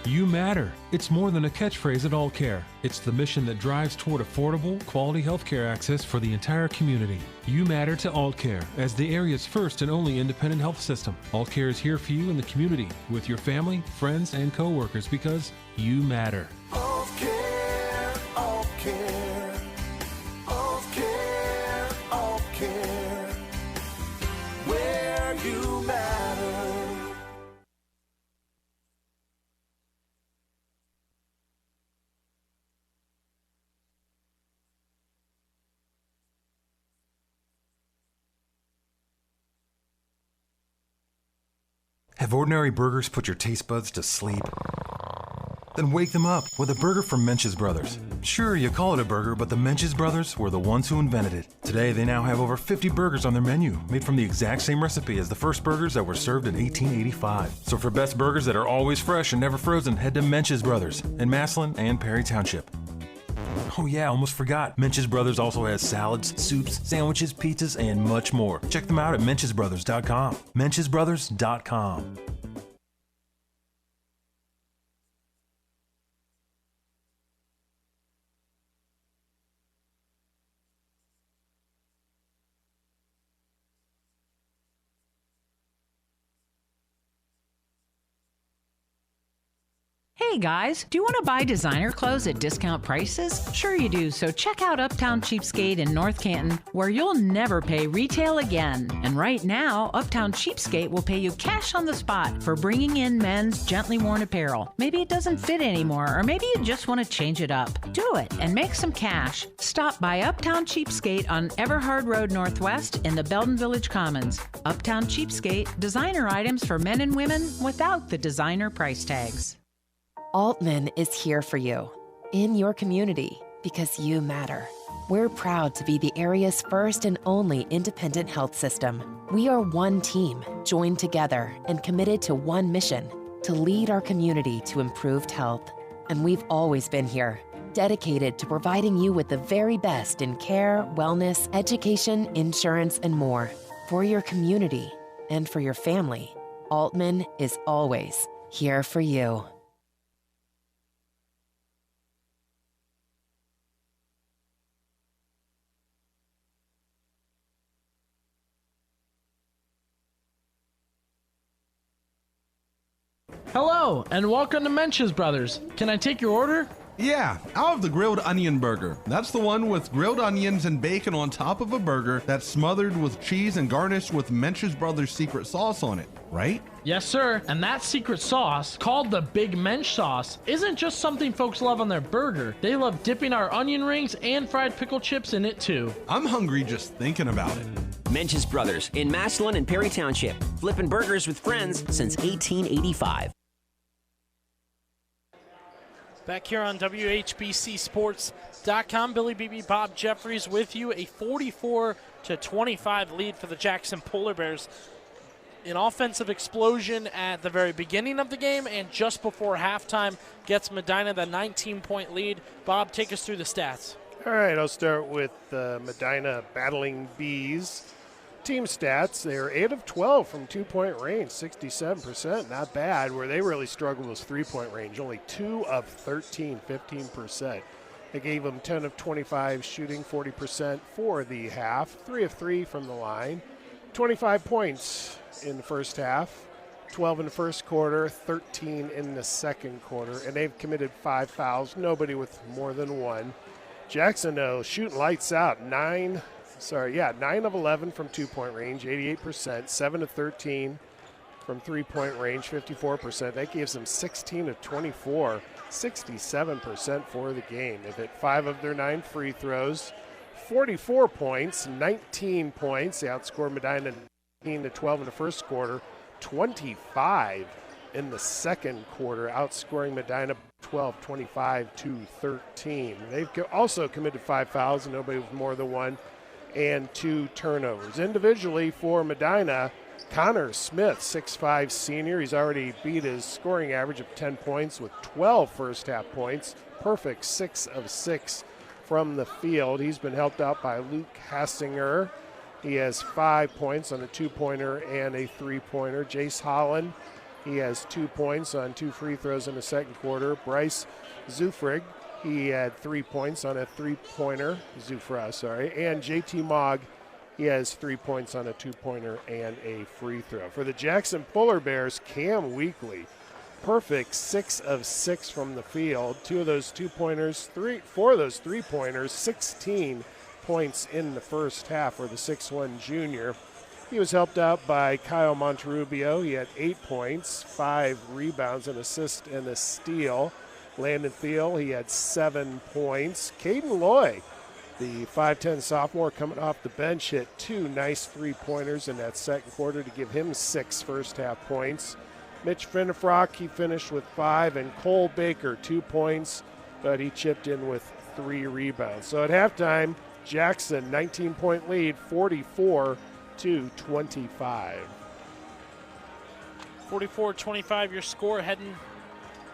You matter. It's more than a catchphrase at AllCare. It's the mission that drives toward affordable, quality healthcare access for the entire community. You matter to AllCare as the area's first and only independent health system. AllCare is here for you in the community with your family, friends, and coworkers because you matter. AllCare, AllCare. AllCare, AllCare. Where you matter. Have ordinary burgers put your taste buds to sleep? Then wake them up with a burger from Mench's Brothers. Sure, you call it a burger, but the Mench's Brothers were the ones who invented it. Today, they now have over 50 burgers on their menu, made from the exact same recipe as the first burgers that were served in 1885. So for best burgers that are always fresh and never frozen, head to Mench's Brothers in Massillon and Perry Township. Oh yeah, almost forgot. Mench's Brothers also has salads, soups, sandwiches, pizzas, and much more. Check them out at menchesbrothers.com. menchesbrothers.com. Hey guys, do you want to buy designer clothes at discount prices? Sure you do, so check out Uptown Cheapskate in North Canton, where you'll never pay retail again. And right now, Uptown Cheapskate will pay you cash on the spot for bringing in men's gently worn apparel. Maybe it doesn't fit anymore, or maybe you just want to change it up. Do it and make some cash. Stop by Uptown Cheapskate on Everhard Road Northwest in the Belden Village Commons. Uptown Cheapskate, designer items for men and women without the designer price tags. Altman is here for you, in your community, because you matter. We're proud to be the area's first and only independent health system. We are one team, joined together and committed to one mission, to lead our community to improved health. And we've always been here, dedicated to providing you with the very best in care, wellness, education, insurance, and more. For your community and for your family, Altman is always here for you. Hello, and welcome to Mench's Brothers. Can I take your order? Yeah, I'll have the grilled onion burger. That's the one with grilled onions and bacon on top of a burger that's smothered with cheese and garnished with Mench's Brothers secret sauce on it, right? Yes, sir. And that secret sauce, called the Big Mensch sauce, isn't just something folks love on their burger. They love dipping our onion rings and fried pickle chips in it, too. I'm hungry just thinking about it. Mench's Brothers in Massillon and Perry Township. Flipping burgers with friends since 1885. Back here on WHBCSports.com, Billy Beebe, Bob Jeffries with you. A 44-25 lead for the Jackson Polar Bears. An offensive explosion at the very beginning of the game and just before halftime gets Medina the 19-point lead. Bob, take us through the stats. All right, I'll start with Medina battling Bees. Team stats, they're 8 of 12 from two-point range, 67%, not bad. Where they really struggled was three-point range, only 2 of 13, 15%. They gave them 10 of 25 shooting, 40% for the half, 3 of 3 from the line, 25 points in the first half, 12 in the first quarter, 13 in the second quarter, and they've committed 5 fouls, nobody with more than 1. Jackson, though, shooting lights out, 9 of 11 from two-point range, 88%, 7 of 13 from three-point range, 54%. That gives them 16 of 24, 67% for the game. They've hit 5 of their 9 free throws, 44 points, 19 points. They outscored Medina 19 to 12 in the first quarter, 25 in the second quarter, outscoring Medina 12, 25 to 13. They've also committed 5 fouls, and nobody with more than 1. And 2 turnovers. Individually for Medina, Connor Smith, 6'5 senior. He's already beat his scoring average of 10 points with 12 first half points. Perfect 6 of 6 from the field. He's been helped out by Luke Hassinger. He has 5 points on a 2-pointer and a 3-pointer. Jace Holland, he has 2 points on 2 free throws in the second quarter. Bryce Zufrig, he had 3 points on a 3-pointer, and JT Mogg, he has 3 points on a 2-pointer and a free throw. For the Jackson Polar Bears, Cam Weekly, perfect 6 of 6 from the field. 2 of those 2-pointers, 4 of those 3-pointers, 16 points in the first half for the 6'1 junior. He was helped out by Kyle Monterrubio. He had 8 points, 5 rebounds, an assist, and a steal. Landon Thiel, he had 7 points. Caden Loy, the 5'10 sophomore coming off the bench, hit 2 nice 3-pointers in that second quarter to give him 6 first half points. Mitch Finnefrock, he finished with 5, and Cole Baker, 2 points, but he chipped in with 3 rebounds. So at halftime, Jackson, 19-point lead, 44-25. 44-25 your score heading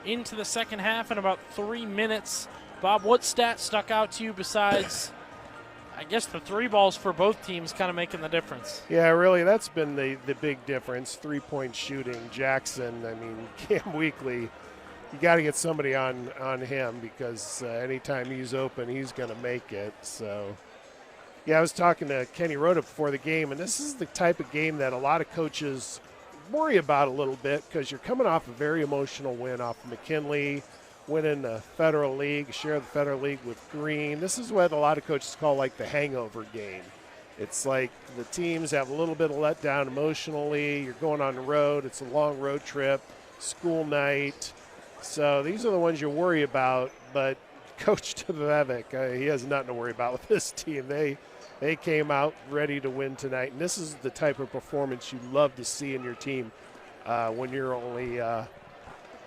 into the second half in about 3 minutes. Bob, what stat stuck out to you besides, I guess, the 3 balls for both teams kind of making the difference? Yeah, really, that's been the big difference, 3-point shooting. Jackson, I mean, Cam Weekly, you got to get somebody on him because anytime he's open, he's going to make it. So, yeah, I was talking to Kenny Rhoda before the game, and this is the type of game that a lot of coaches worry about a little bit because you're coming off a very emotional win off of McKinley, winning the Federal League, share the Federal League with Green. This is what a lot of coaches call like the hangover game. It's like the teams have a little bit of letdown emotionally. You're going on the road. It's a long road trip, school night. So these are the ones you worry about. But Coach Tvevic, he has nothing to worry about with this team. They came out ready to win tonight. And this is the type of performance you love to see in your team when you're only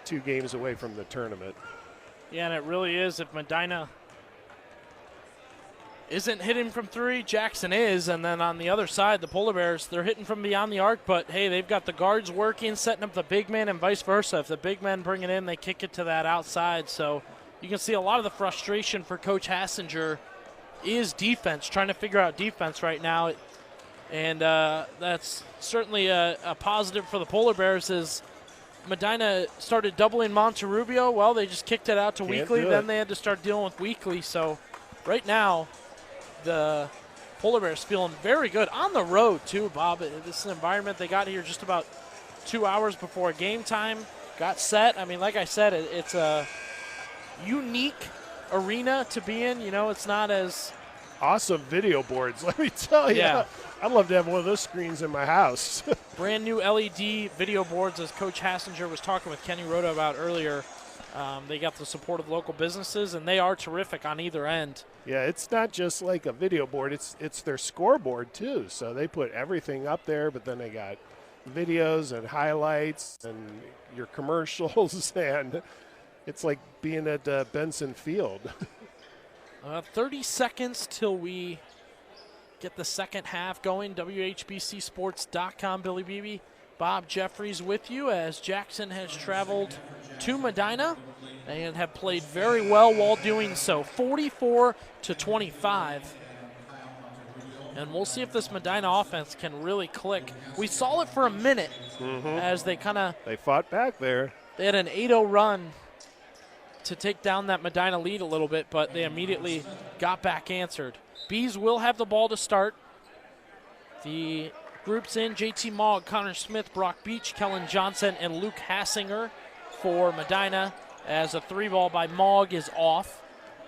2 games away from the tournament. Yeah, and it really is. If Medina isn't hitting from 3, Jackson is. And then on the other side, the Polar Bears, they're hitting from beyond the arc. But, hey, they've got the guards working, setting up the big men, and vice versa. If the big men bring it in, they kick it to that outside. So you can see a lot of the frustration for Coach Hassinger is defense, trying to figure out defense right now. And that's certainly a positive for the Polar Bears is Medina started doubling Monterrubio. Well, they just kicked it out to Weekly. Then they had to start dealing with Weekly. So right now, the Polar Bears feeling very good on the road, too, Bob. This is an environment they got here just about 2 hours before game time, got set. I mean, like I said, it's a unique arena to be in. You know, it's not as awesome video boards, let me tell you. Yeah. I'd love to have one of those screens in my house. Brand new LED video boards, as Coach Hassinger was talking with Kenny Rhoda about earlier. They got the support of local businesses, and they are terrific on either end. Yeah, it's not just like a video board. It's their scoreboard, too. So they put everything up there, but then they got videos and highlights and your commercials, and it's like being at Benson Field. 30 seconds till we get the second half going. WHBCSports.com, Billy Beebe, Bob Jeffries with you as Jackson has traveled to Medina and have played very well while doing so. 44-25. And we'll see if this Medina offense can really click. We saw it for a minute as they fought back there. They had an 8-0 run to take down that Medina lead a little bit, but they immediately got back answered. Bees will have the ball to start. The group's in: JT Mogg, Connor Smith, Brock Beach, Kellen Johnson, and Luke Hassinger for Medina, as a 3-ball by Mogg is off.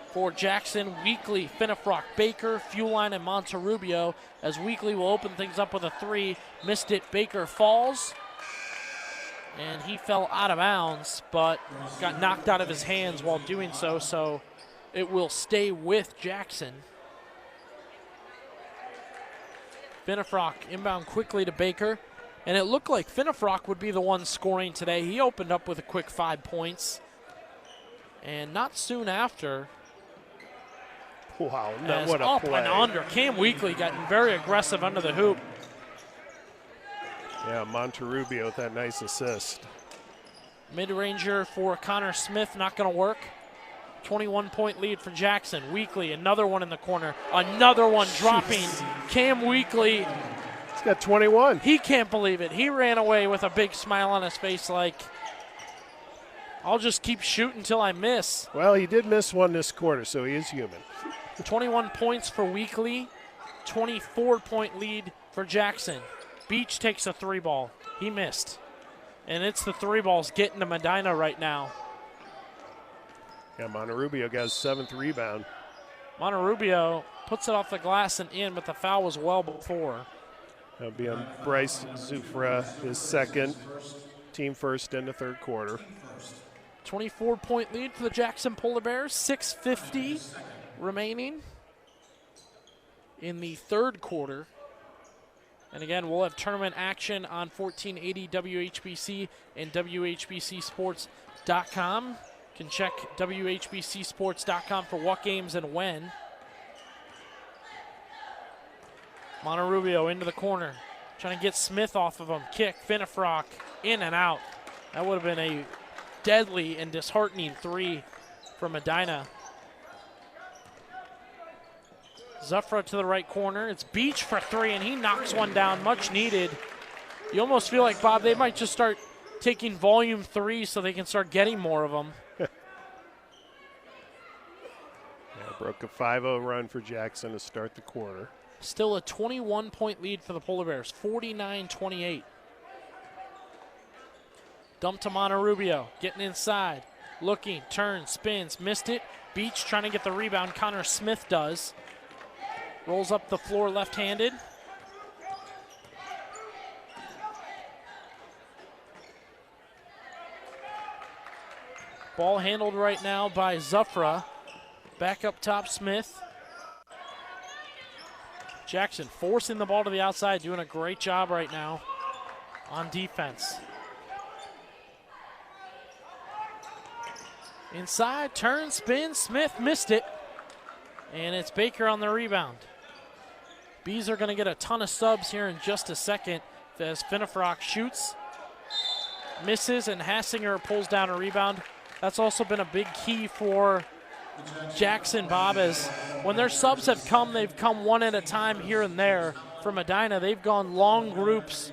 For Jackson, Weekly, Finnefrock, Baker, Fueline, and Monterrubio, as Weekly will open things up with a 3. Missed it, Baker falls. And he fell out of bounds, but got knocked out of his hands while doing so, so it will stay with Jackson. Finnefrock inbound quickly to Baker, and it looked like Finnefrock would be the one scoring today. He opened up with a quick 5 points, and not soon after. Wow, as what a up play. and under. Cam Weekly getting very aggressive under the hoop. Yeah, Monterrubio with that nice assist. Mid-ranger for Connor Smith, not going to work. 21-point lead for Jackson. Weekly, another one in the corner. Another one dropping. Cam Weekly. He's got 21. He can't believe it. He ran away with a big smile on his face like, I'll just keep shooting until I miss. Well, he did miss one this quarter, so he is human. 21 points for Weekly. 24-point lead for Jackson. Beach takes a 3-ball. He missed. And it's the 3-balls getting to Medina right now. Yeah, Monterrubio got his 7th rebound. Monterrubio puts it off the glass and in, but the foul was well before. That'll be on Bryce Zufra, his 2nd, team first in the 3rd quarter. 24-point lead for the Jackson Polar Bears. 6:50 remaining in the 3rd quarter. And again, we'll have tournament action on 1480 WHBC and WHBCSports.com. You can check WHBCSports.com for what games and when. Monterubio into the corner, trying to get Smith off of him. Kick, Finnefrock, in and out. That would have been a deadly and disheartening three for Medina. Zufra to the right corner. It's Beach for three, and he knocks one down, much needed. You almost feel like, Bob, they might just start taking volume three so they can start getting more of them. Broke a 5-0 run for Jackson to start the quarter. Still a 21-point lead for the Polar Bears, 49-28. Dump to Monterubio, getting inside, looking, turns, spins, missed it. Beach trying to get the rebound. Connor Smith does. Rolls up the floor left-handed. Ball handled right now by Zufra. Back up top, Smith. Jackson forcing the ball to the outside, doing a great job right now on defense. Inside, turn, spin, Smith missed it. And it's Baker on the rebound. Bees are going to get a ton of subs here in just a second as Finnefrock shoots, misses, and Hassinger pulls down a rebound. That's also been a big key for Jackson, Bob, as when their subs have come, they've come one at a time here and there. For Medina, they've gone long groups,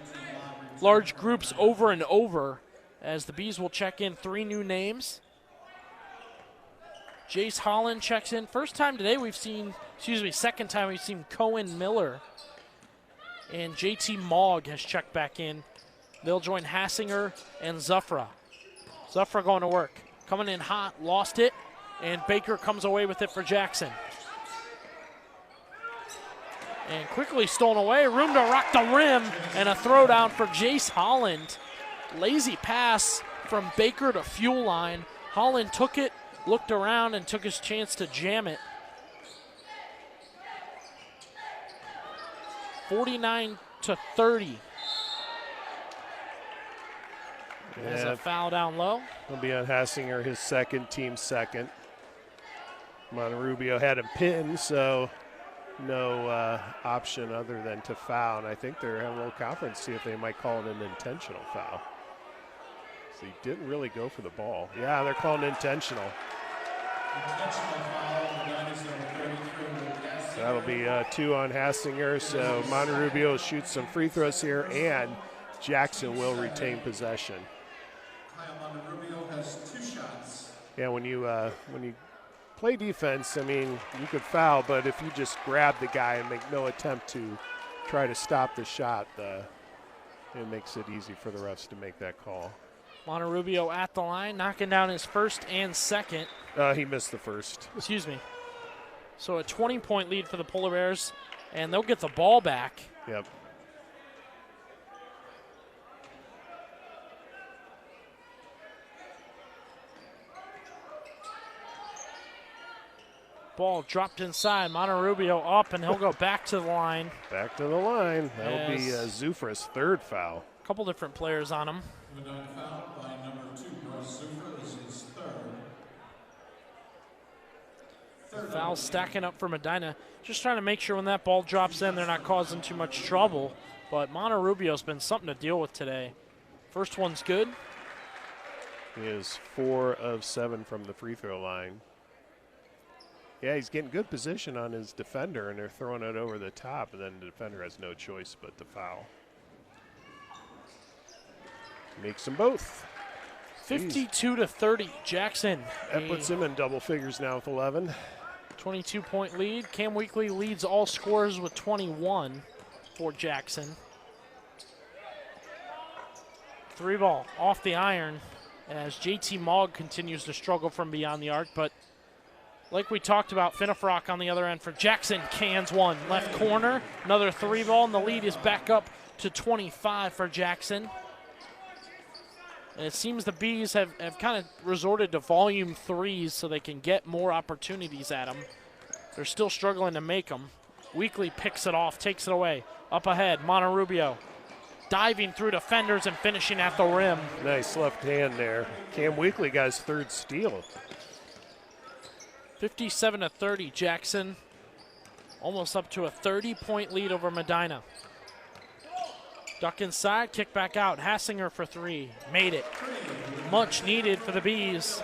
large groups over and over, as the Bees will check in three new names. Jace Holland checks in. First time today we've seen, second time we've seen Cohen Miller. And JT Mogg has checked back in. They'll join Hassinger and Zufra. Zufra going to work. Coming in hot, lost it, and Baker comes away with it for Jackson. And quickly stolen away, room to rock the rim, and a throwdown for Jace Holland. Lazy pass from Baker to fuel line. Holland took it, looked around, and took his chance to jam it. 49-30. There's a foul down low. It'll be on Hassinger, his second, team second. Monterubio had him pinned, so no option other than to foul. And I think they're having a little conference, see if they might call it an intentional foul. So he didn't really go for the ball. Yeah, they're calling intentional. That'll be 2 on Hassinger, so Monterubio shoots some free throws here, and Jackson will retain possession. Monterubio has 2 shots. Yeah, when you play defense, I mean, you could foul, but if you just grab the guy and make no attempt to try to stop the shot, it makes it easy for the refs to make that call. Monterubio at the line, knocking down his first and second. He missed the first. Excuse me. So a 20-point lead for the Polar Bears, and they'll get the ball back. Yep. Ball dropped inside. Monterubio up, and he'll go back to the line. Back to the line. That'll be Zufra's third foul. A couple different players on him. Foul by number 2, Bryce Zufra is his third. Foul stacking up for Medina. Just trying to make sure when that ball drops in, they're not causing too much trouble. But Monterubio's been something to deal with today. First one's good. He is 4 of 7 from the free throw line. Yeah, he's getting good position on his defender, and they're throwing it over the top, and then the defender has no choice but to foul. Makes them both. 52-30, Jackson. That puts him in double figures now with 11. 22-point lead. Cam Weekly leads all scorers with 21 for Jackson. 3 ball off the iron as JT Mogg continues to struggle from beyond the arc, but like we talked about, Finnefrock on the other end for Jackson. Cans one. Left corner. Another 3 ball, and the lead is back up to 25 for Jackson. And it seems the Bees have kind of resorted to volume 3s so they can get more opportunities at them. They're still struggling to make them. Weekly picks it off, takes it away. Up ahead, Monterubio diving through defenders and finishing at the rim. Nice left hand there. Cam Weekly got his third steal. 57-30, Jackson almost up to a 30-point lead over Medina. Duck inside, kick back out. Hassinger for three, made it. Much needed for the Bees.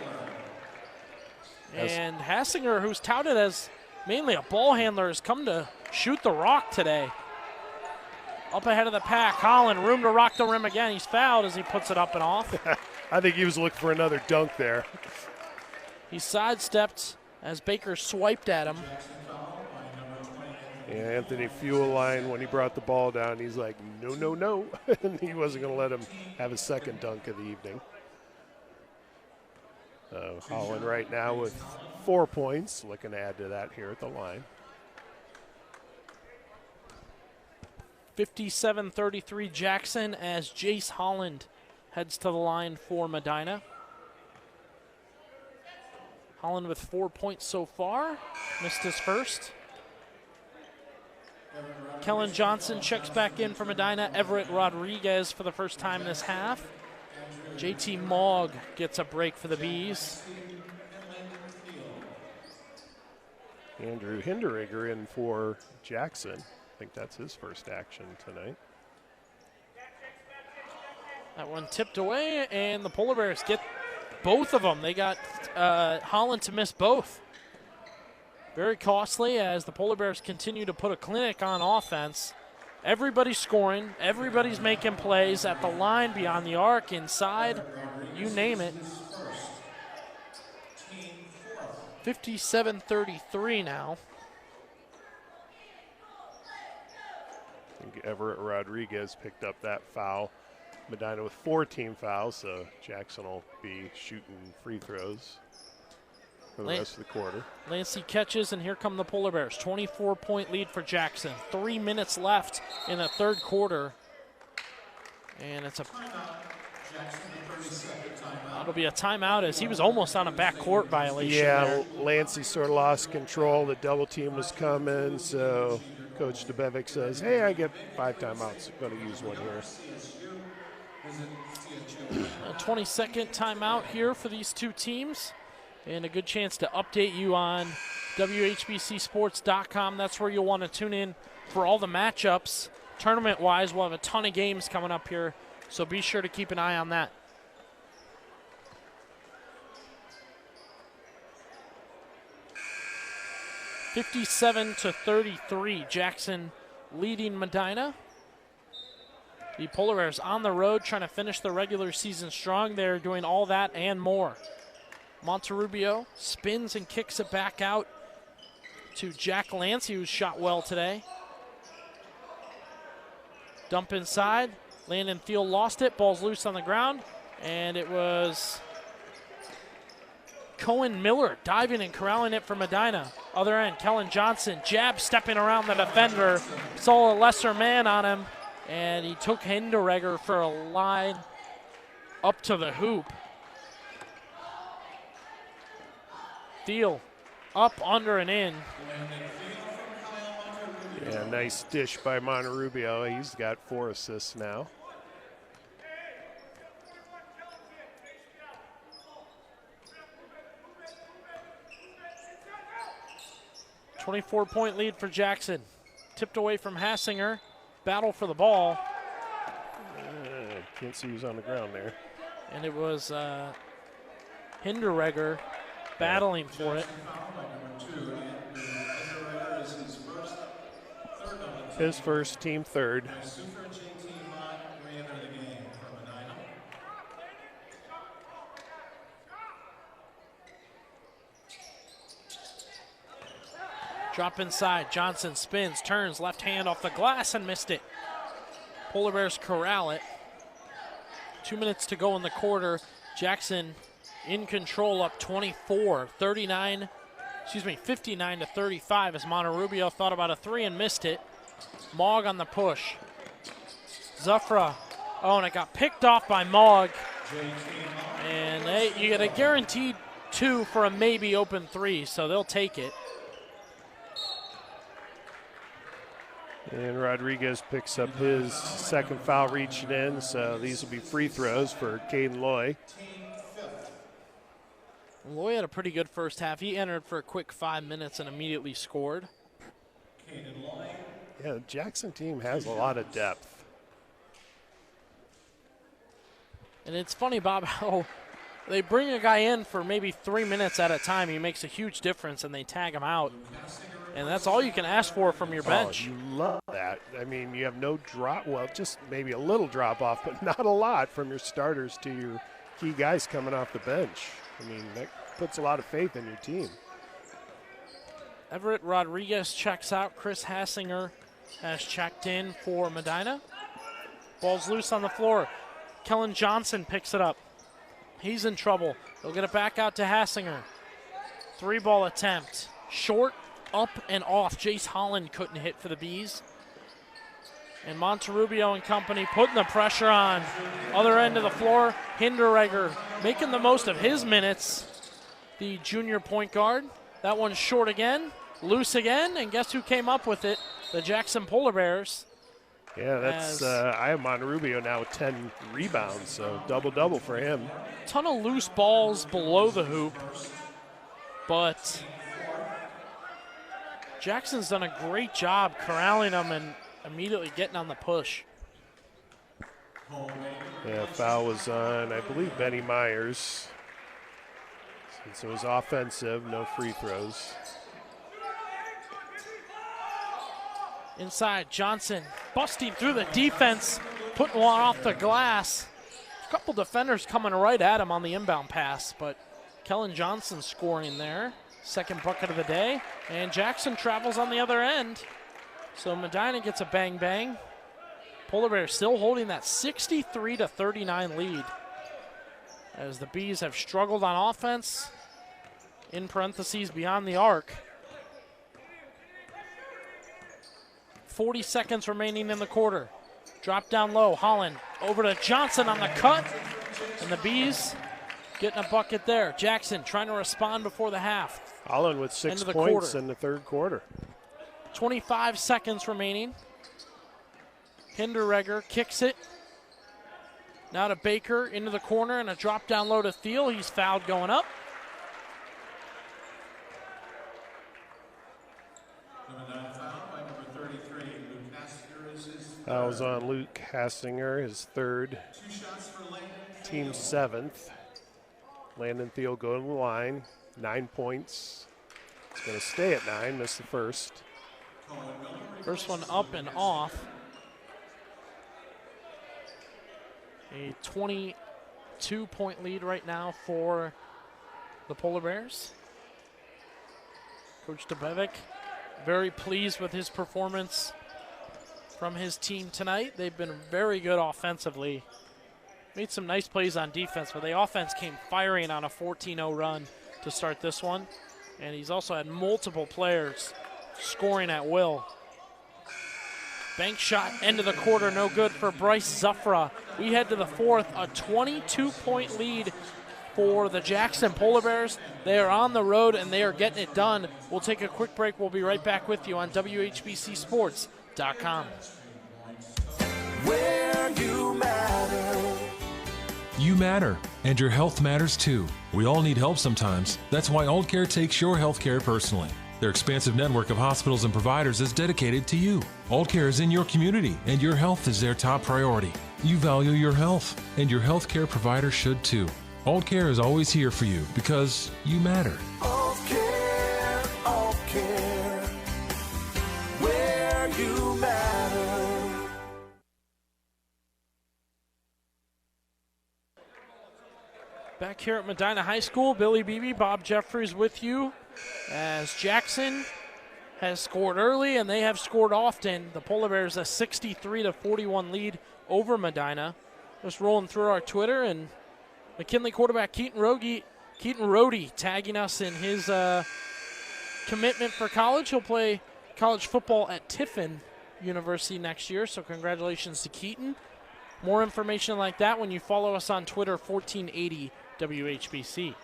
And Hassinger, who's touted as mainly a ball handler, has come to shoot the rock today. Up ahead of the pack, Holland, room to rock the rim again. He's fouled as he puts it up and off. I think he was looking for another dunk there. He sidestepped as Baker swiped at him. Yeah, Anthony Fueline, when he brought the ball down, he's like, no, no, no. And he wasn't going to let him have his second dunk of the evening. Holland right now with 4 points, looking to add to that here at the line. 57-33 Jackson as Jace Holland heads to the line for Medina. Holland with 4 points so far, missed his first. Kellen Johnson checks back in for Medina. Everett Rodriguez for the first time this half. JT Mogg gets a break for the Bees. Andrew Hinderigger in for Jackson. I think that's his first action tonight. That one tipped away, and the Polar Bears get both of them. They got Holland to miss both. Very costly as the Polar Bears continue to put a clinic on offense. Everybody's scoring. Everybody's making plays at the line, beyond the arc, inside, you name it. 57-33 now. I think Everett Rodriguez picked up that foul. Medina with 4 team fouls, so Jackson will be shooting free throws for the rest of the quarter. Lancey catches, and here come the Polar Bears. 24-point lead for Jackson. 3 minutes left in the third quarter. And it's it'll be a timeout as he was almost on a backcourt violation. Yeah, there. Lancey sort of lost control. The double team was coming, so Coach DeBevic says, hey, I get 5 timeouts. I'm going to use one here. A 20-second timeout here for these two teams. And a good chance to update you on WHBCSports.com. That's where you'll want to tune in for all the matchups. Tournament-wise, we'll have a ton of games coming up here, so be sure to keep an eye on that. (57-33), Jackson leading Medina. The Polar Bears on the road trying to finish the regular season strong. They're doing all that and more. Monterubio spins and kicks it back out to Jack Lancey, who's shot well today. Dump inside. Landon Thiel lost it. Ball's loose on the ground. And it was Cohen Miller diving and corralling it for Medina. Other end, Kellen Johnson, jab stepping around the defender. Saw a lesser man on him. And he took Hinderegger for a line up to the hoop. Thiel up, under, and in. Yeah, nice dish by Monterubio. He's got 4 assists now. .24-point lead for Jackson. Tipped away from Hassinger. Battle for the ball. Can't see who's on the ground there. And it was Hinderegger battling for it. His first, team third. Drop inside. Johnson spins, turns, left hand off the glass and missed it. Polar Bears corral it. 2 minutes to go in the quarter. Jackson in control, up 59-35 as Monterubio thought about a 3 and missed it. Mogg on the push. Zufra. Oh, and it got picked off by Mogg. And you get a guaranteed 2 for a maybe open 3, so they'll take it. And Rodriguez picks up his second foul reaching in, so these will be free throws for Caden Loy. Loy had a pretty good first half. He entered for a quick 5 minutes and immediately scored. Yeah, the Jackson team has a lot of depth. And it's funny, Bob, how they bring a guy in for maybe 3 minutes at a time. He makes a huge difference, and they tag him out. And that's all you can ask for from your bench. Oh, you love that. I mean, you have no drop, well, just maybe a little drop off, but not a lot from your starters to your key guys coming off the bench. I mean, that puts a lot of faith in your team. Everett Rodriguez checks out. Chris Hassinger has checked in for Medina. Ball's loose on the floor. Kellen Johnson picks it up. He's in trouble. They'll get it back out to Hassinger. 3-ball attempt. Short, up, and off. Jace Holland couldn't hit for the Bees. And Monterrubio and company putting the pressure on. Other end of the floor, Hinderegger making the most of his minutes. The junior point guard. That one's short again, loose again, and guess who came up with it? The Jackson Polar Bears. Yeah, that's I have Monterrubio now with 10 rebounds, so double-double for him. Ton of loose balls below the hoop, but Jackson's done a great job corralling them and immediately getting on the push. Yeah, foul was on, I believe, Benny Myers. Since it was offensive, no free throws. Inside, Johnson busting through the defense, putting one off the glass. A couple defenders coming right at him on the inbound pass, but Kellen Johnson scoring there. Second bucket of the day, and Jackson travels on the other end. So Medina gets a bang-bang. Polar Bears still holding that 63-39 lead as the Bees have struggled on offense, in parentheses, beyond the arc. 40 seconds remaining in the quarter. Drop down low, Holland over to Johnson on the cut, and the Bees getting a bucket there. Jackson trying to respond before the half. Holland with 6 points in the third quarter. 25 seconds remaining. Hinderegger kicks it. Now to Baker into the corner and a drop down low to Thiel. He's fouled going up. Fouls on Luke Hassinger, his third, team 7th. Landon Thiel going to the line, 9 points. It's going to stay at 9, missed the first. First one up and off. A 22-point lead right now for the Polar Bears. Coach Beebe very pleased with his performance from his team tonight. They've been very good offensively. Made some nice plays on defense, but the offense came firing on a 14-0 run to start this one. And he's also had multiple players scoring at will. Bank shot, end of the quarter, no good for Bryce Zuffra. We head to the fourth, a 22-point lead for the Jackson Polar Bears. They are on the road, and they are getting it done. We'll take a quick break. We'll be right back with you on WHBCSports.com. Where you matter. You matter, and your health matters too. We all need help sometimes. That's why AllCare takes your health care personally. Their expansive network of hospitals and providers is dedicated to you. AllCare is in your community, and your health is their top priority. You value your health, and your health care provider should too. AllCare is always here for you because you matter. AllCare, AllCare. Where you matter. Back here at Medina High School, Billy Beebe, Bob Jeffries with you as Jackson has scored early and they have scored often. The Polar Bears a 63-41 lead over Medina. Just rolling through our Twitter, and McKinley quarterback Keaton Rohde tagging us in his commitment for college. He'll play college football at Tiffin University next year, so congratulations to Keaton. More information like that when you follow us on Twitter, 1480 WHBC.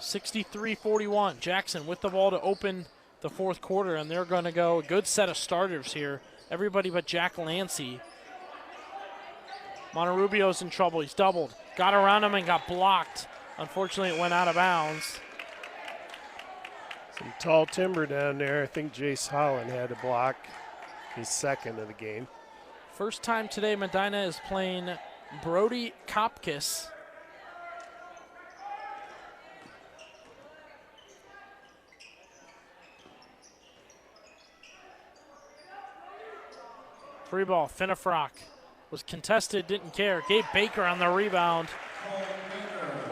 63-41. Jackson with the ball to open the fourth quarter, and they're going to go a good set of starters here. Everybody but Jack Lancey. Monterubio's in trouble. He's doubled. Got around him and got blocked. Unfortunately, it went out of bounds. Some tall timber down there. I think Jace Holland had to block his second of the game. First time today, Medina is playing Brody Kopkis. Free ball, Finnefrock was contested, didn't care. Gabe Baker on the rebound.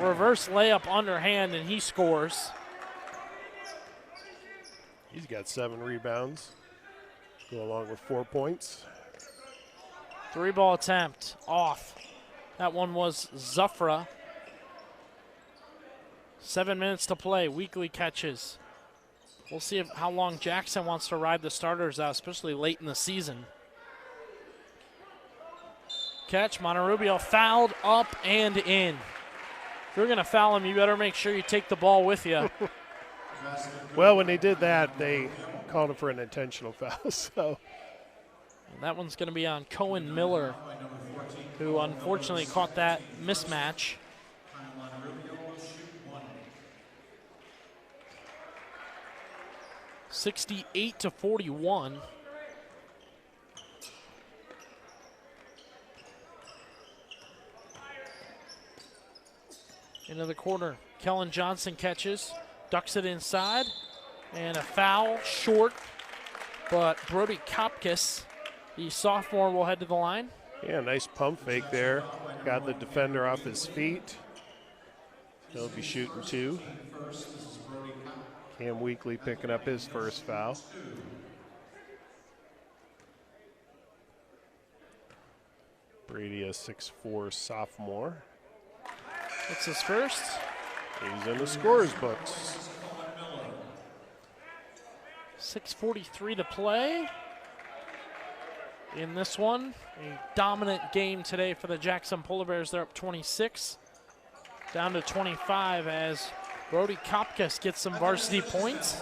Reverse layup underhand, and he scores. He's got 7 rebounds. Go along with 4 points. 3-ball attempt, off. That one was Zufra. 7 minutes to play, Weekly catches. We'll see how long Jackson wants to ride the starters out, especially late in the season. Catch, Monterubio fouled up and in. If you're going to foul him, you better make sure you take the ball with you. Well, when they did that, they called him for an intentional foul. So and that one's going to be on Cohen Miller, who unfortunately caught that mismatch. (68-41). Into the corner, Kellen Johnson catches, ducks it inside, and a foul short, but Brody Kopkis, the sophomore, will head to the line. yeah, nice pump fake there. Got the defender off his feet. He'll be shooting 2. Cam Weekly picking up his first foul. Brady, a 6'4" sophomore. It's his first. He's in the scorers books. 6:43 to play. In this one, a dominant game today for the Jackson Polar Bears. They're up 26, down to 25 as Brody Kopkis gets some varsity points.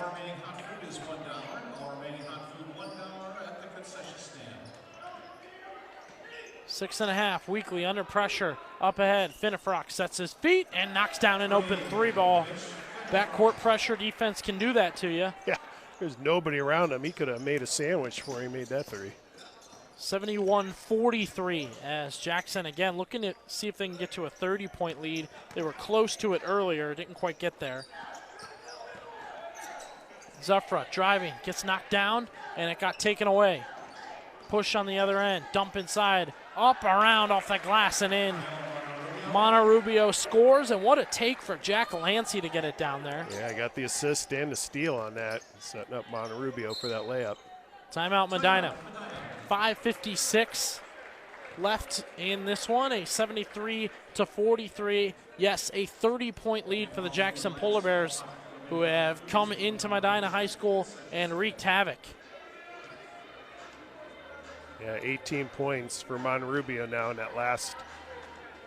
6.5, Weekly under pressure, up ahead. Finnefrock sets his feet and knocks down an open 3-ball. Backcourt pressure defense can do that to you. Yeah, there's nobody around him. He could have made a sandwich before he made that 3. 71-43 as Jackson again looking to see if they can get to a 30-point lead. They were close to it earlier, didn't quite get there. Zufra driving, gets knocked down, and it got taken away. Push on the other end, dump inside, up, around, off the glass and in. Monterubio scores, and what a take for Jack Lancey to get it down there. Yeah, I got the assist and the steal on that, setting up Monterubio for that layup. Timeout Medina. 5:56 left in this one, a 73-43. Yes, a 30-point lead for the Jackson Polar Bears, who have come into Medina High School and wreaked havoc. Yeah, 18 points for Monterubio now in that last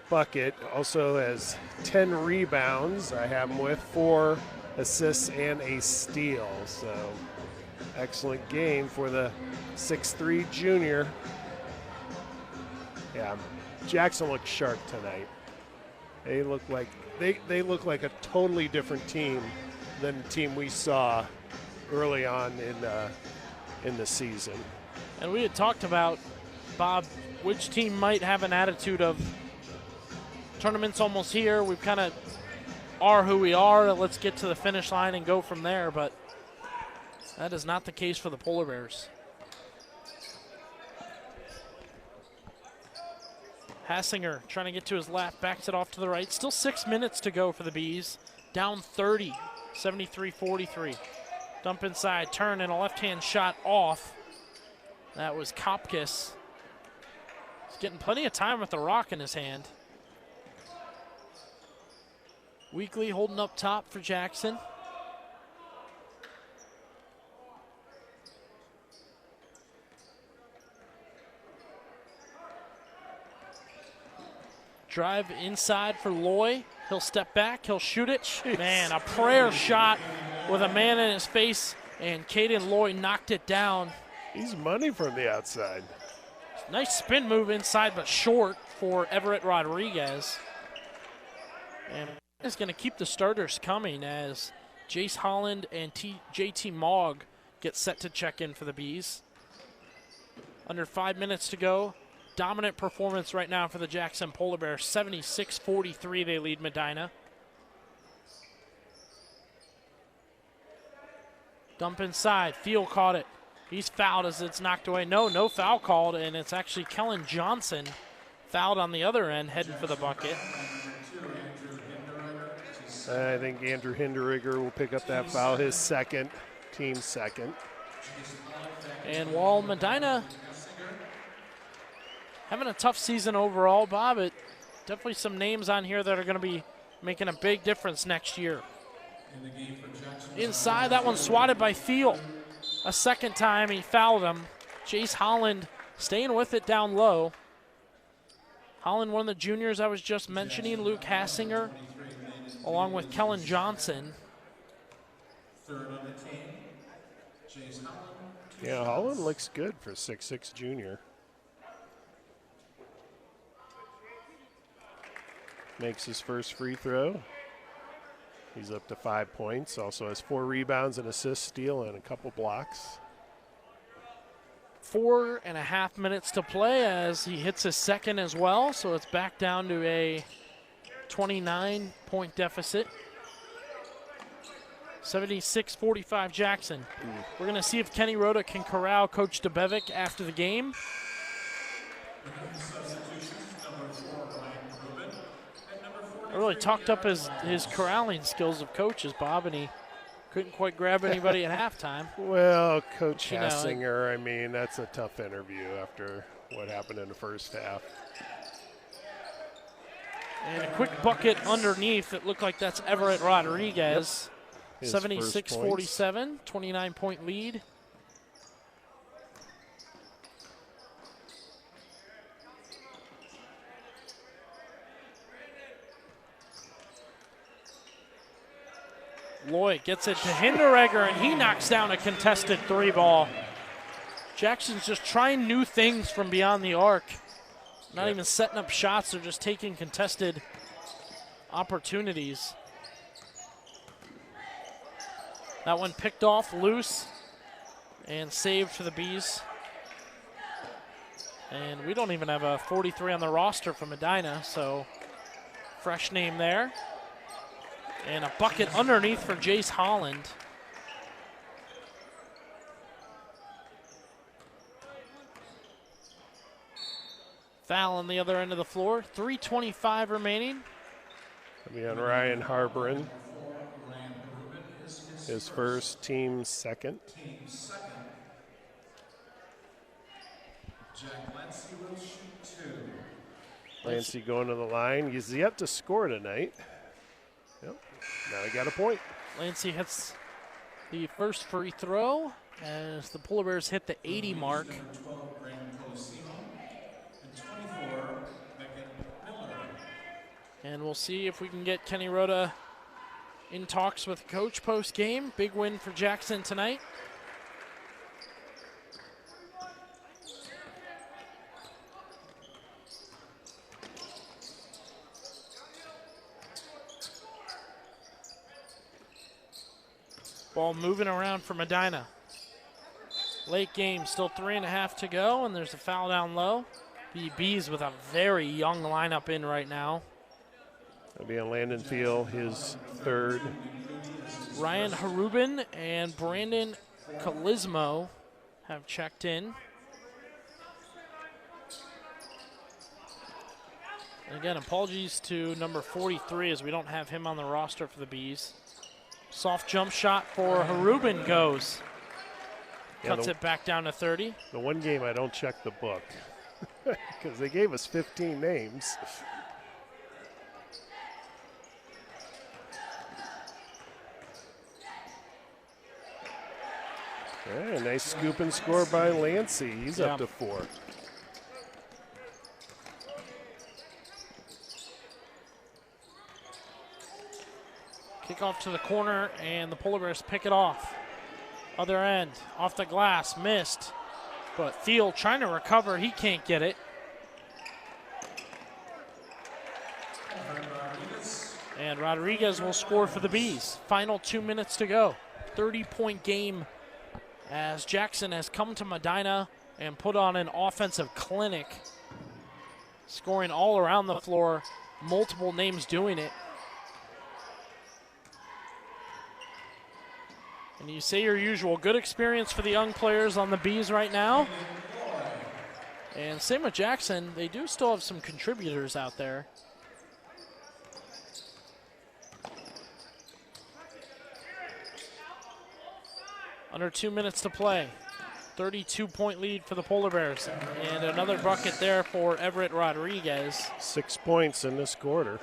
bucket. Also has 10 rebounds. I have him with 4 assists and a steal. So excellent game for the 6'3" junior. Yeah, Jackson looked sharp tonight. They look like they look like a totally different team than the team we saw early on in the season. And we had talked about, Bob, which team might have an attitude of tournament's almost here. We've kind of are who we are. Let's get to the finish line and go from there. But that is not the case for the Polar Bears. Hassinger trying to get to his left, backs it off to the right. Still 6 minutes to go for the Bees. Down 30, 73-43. Dump inside, turn, and a left-hand shot off. That was Kopkis. He's getting plenty of time with the rock in his hand. Weekly holding up top for Jackson. Drive inside for Loy. He'll step back, he'll shoot it. Man, a prayer shot with a man in his face and Caden Lloyd knocked it down. He's money from the outside. Nice spin move inside, but short for Everett Rodriguez. And is going to keep the starters coming as Jace Holland and JT Mogg get set to check in for the Bees. Under 5 minutes to go. Dominant performance right now for the Jackson Polar Bears. 76-43, they lead Medina. Dump inside. Field caught it. He's fouled as it's knocked away. No foul called, and it's actually Kellen Johnson fouled on the other end, heading for the bucket. I think Andrew Hinderigger will pick up that foul, his second, team's second. And while Medina having a tough season overall, Bob, it definitely some names on here that are going to be making a big difference next year. Inside, that one swatted by Thiel. A second time, he fouled him. Jace Holland staying with it down low. Holland, one of the juniors I was just mentioning, Luke Hassinger, along with Kellen Johnson. Yeah, Holland looks good for 6'6" junior. Makes his first free throw. He's up to 5 points. Also has 4 rebounds, an assist, steal, and a couple blocks. 4.5 minutes to play as he hits his second as well. So it's back down to a 29-point deficit. 76-45 Jackson. We're going to see if Kenny Rhoda can corral Coach DeBevick after the game. I really talked up his corralling skills of coaches, Bob, and he couldn't quite grab anybody at halftime. Well, Coach Hassinger, I mean, that's a tough interview after what happened in the first half. And a quick bucket underneath. It looked like that's Everett Rodriguez. Yep. 76-47, 29-point lead. Lloyd gets it to Hinderegger, and he knocks down a contested 3-ball. Jackson's just trying new things from beyond the arc. Not even setting up shots, they're just taking contested opportunities. That one picked off loose and saved for the Bees. And we don't even have a 43 on the roster for Medina, so fresh name there. And a bucket underneath for Jace Holland. Foul on the other end of the floor. 3:25 remaining. It'll be on Ryan Harberin. His first, team second. Lancey going to the line. He's yet to score tonight. Yep. Now he got a point. Lancey hits the first free throw as the Polar Bears hit the 80 mark. And we'll see if we can get Kenny Rhoda in talks with coach post-game. Big win for Jackson tonight. Ball moving around for Medina. Late game, still 3.5 to go, and there's a foul down low. Beebe's with a very young lineup in right now. That'll be on Landon Thiel, his third. Ryan Harubin and Brandon Kalismo have checked in. And again, apologies to number 43 as we don't have him on the roster for the Bees. Soft jump shot for Harubin goes. Cuts it back down to 30. The one game I don't check the book because they gave us 15 names. Yeah, nice scoop and score by Lancey. He's up to 4. Kick off to the corner, and the Polar Bears pick it off. Other end, off the glass, missed. But Thiel trying to recover, he can't get it. And Rodriguez will score for the Bees. Final 2 minutes to go. 30-point game as Jackson has come to Medina and put on an offensive clinic, scoring all around the floor, multiple names doing it. And you say your usual, good experience for the young players on the Bees right now. And same with Jackson, they do still have some contributors out there. Under 2 minutes to play. 32-point lead for the Polar Bears. And another bucket there for Everett Rodriguez. 6 points in this quarter.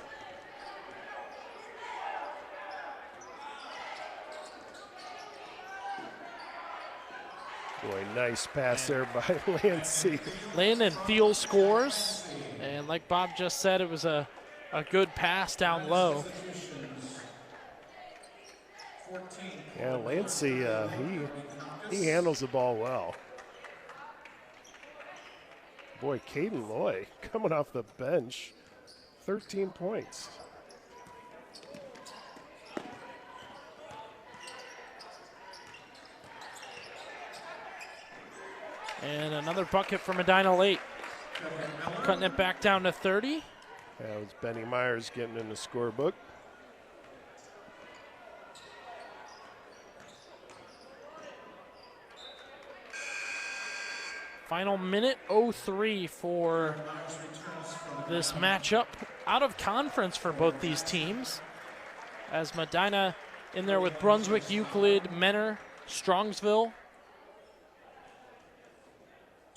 Boy, nice pass there by Lancey. Landon Thiel scores. And like Bob just said, it was a good pass down low. Yeah, Lancey, he handles the ball well. Boy, Caden Loy coming off the bench, 13 points. And another bucket for Medina late. Cutting it back down to 30. That was Benny Myers getting in the scorebook. Final minute 03 for this matchup. Out of conference for both these teams, as Medina in there with Brunswick, Euclid, Menor, Strongsville,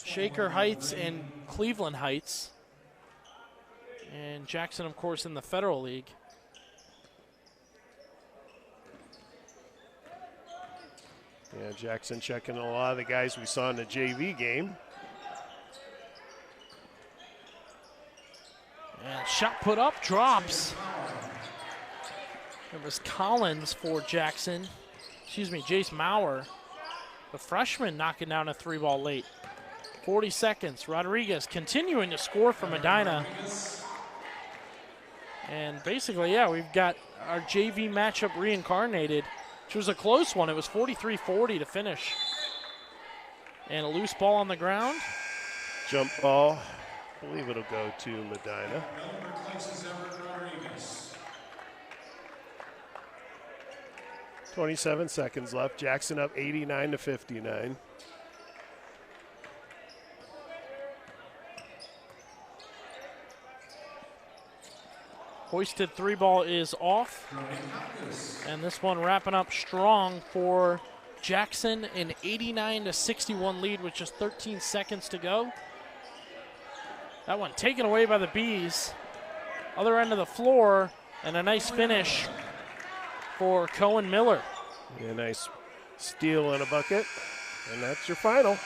Shaker Heights, and Cleveland Heights. And Jackson, of course, in the Federal League. Yeah, Jackson checking a lot of the guys we saw in the JV game. And shot put up, drops. It was Collins for Jackson. Jace Maurer, the freshman, knocking down a 3-ball late. 40 seconds. Rodriguez continuing to score for Medina. And basically, yeah, we've got our JV matchup reincarnated, which was a close one. It was 43-40 to finish. And a loose ball on the ground. Jump ball. I believe it'll go to Medina. 27 seconds left. Jackson up 89-59. Hoisted 3-ball is off. And this one wrapping up strong for Jackson, an 89-61 lead with just 13 seconds to go. That one taken away by the Bees. Other end of the floor, and a nice finish for Cohen Miller. Yeah, nice steal and a bucket. And that's your final.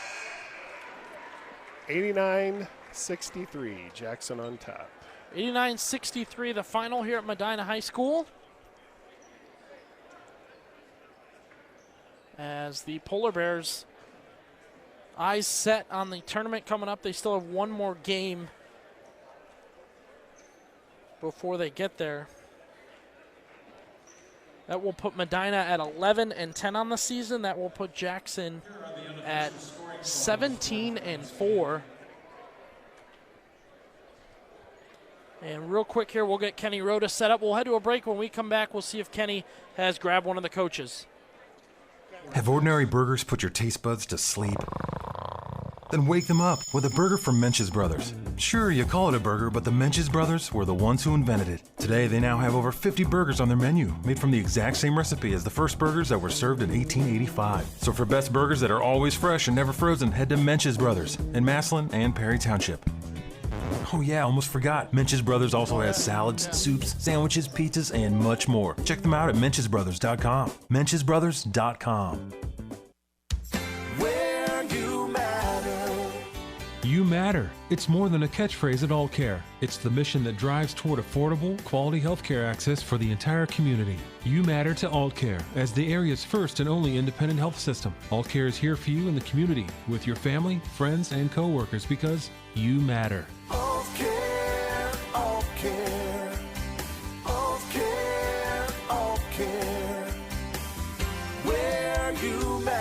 89-63, Jackson on top. 89-63, the final here at Medina High School. As the Polar Bears, eyes set on the tournament coming up. They still have one more game before they get there. That will put Medina at 11-10 on the season. That will put Jackson at 17-4. And real quick here, we'll get Kenny Rhoda set up. We'll head to a break. When we come back, we'll see if Kenny has grabbed one of the coaches. Have ordinary burgers put your taste buds to sleep? Then wake them up with a burger from Mench's Brothers. Sure, you call it a burger, but the Mench's Brothers were the ones who invented it. Today, they now have over 50 burgers on their menu, made from the exact same recipe as the first burgers that were served in 1885. So for best burgers that are always fresh and never frozen, head to Mench's Brothers in Massillon and Perry Township. Oh yeah, almost forgot. Mench's Brothers also has salads, soups, sandwiches, pizzas, and much more. Check them out at menchesbrothers.com. menchesbrothers.com. Where you matter. You You matter. It's more than a catchphrase at Alt Care. It's the mission that drives toward affordable, quality healthcare access for the entire community. You matter to Alt Care as the area's first and only independent health system. Alt Care is here for you in the community with your family, friends, and coworkers because you matter. Alt Care, Alt Care, Alt Care, Alt Care, where you matter.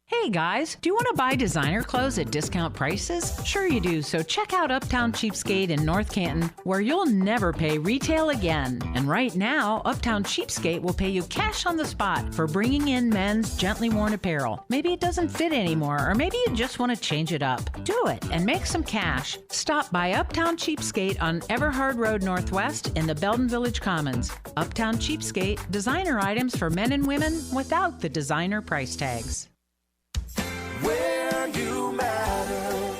Hey guys, do you want to buy designer clothes at discount prices? Sure you do, so check out Uptown Cheapskate in North Canton, where you'll never pay retail again. And right now, Uptown Cheapskate will pay you cash on the spot for bringing in men's gently worn apparel. Maybe it doesn't fit anymore, or maybe you just want to change it up. Do it and make some cash. Stop by Uptown Cheapskate on Everhard Road Northwest in the Belden Village Commons. Uptown Cheapskate, designer items for men and women without the designer price tags. Where you matter.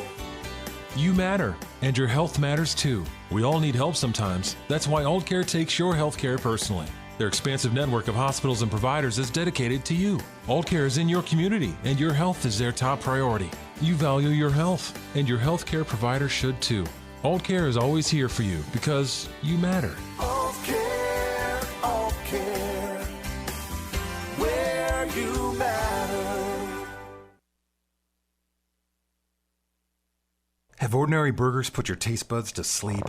You matter, and your health matters too. We all need help sometimes. That's why Alt Care takes your health care personally. Their expansive network of hospitals and providers is dedicated to you. Alt Care is in your community, and your health is their top priority. You value your health, and your health care provider should too. Alt Care is always here for you because you matter. Alt Care, where you matter. Have ordinary burgers put your taste buds to sleep?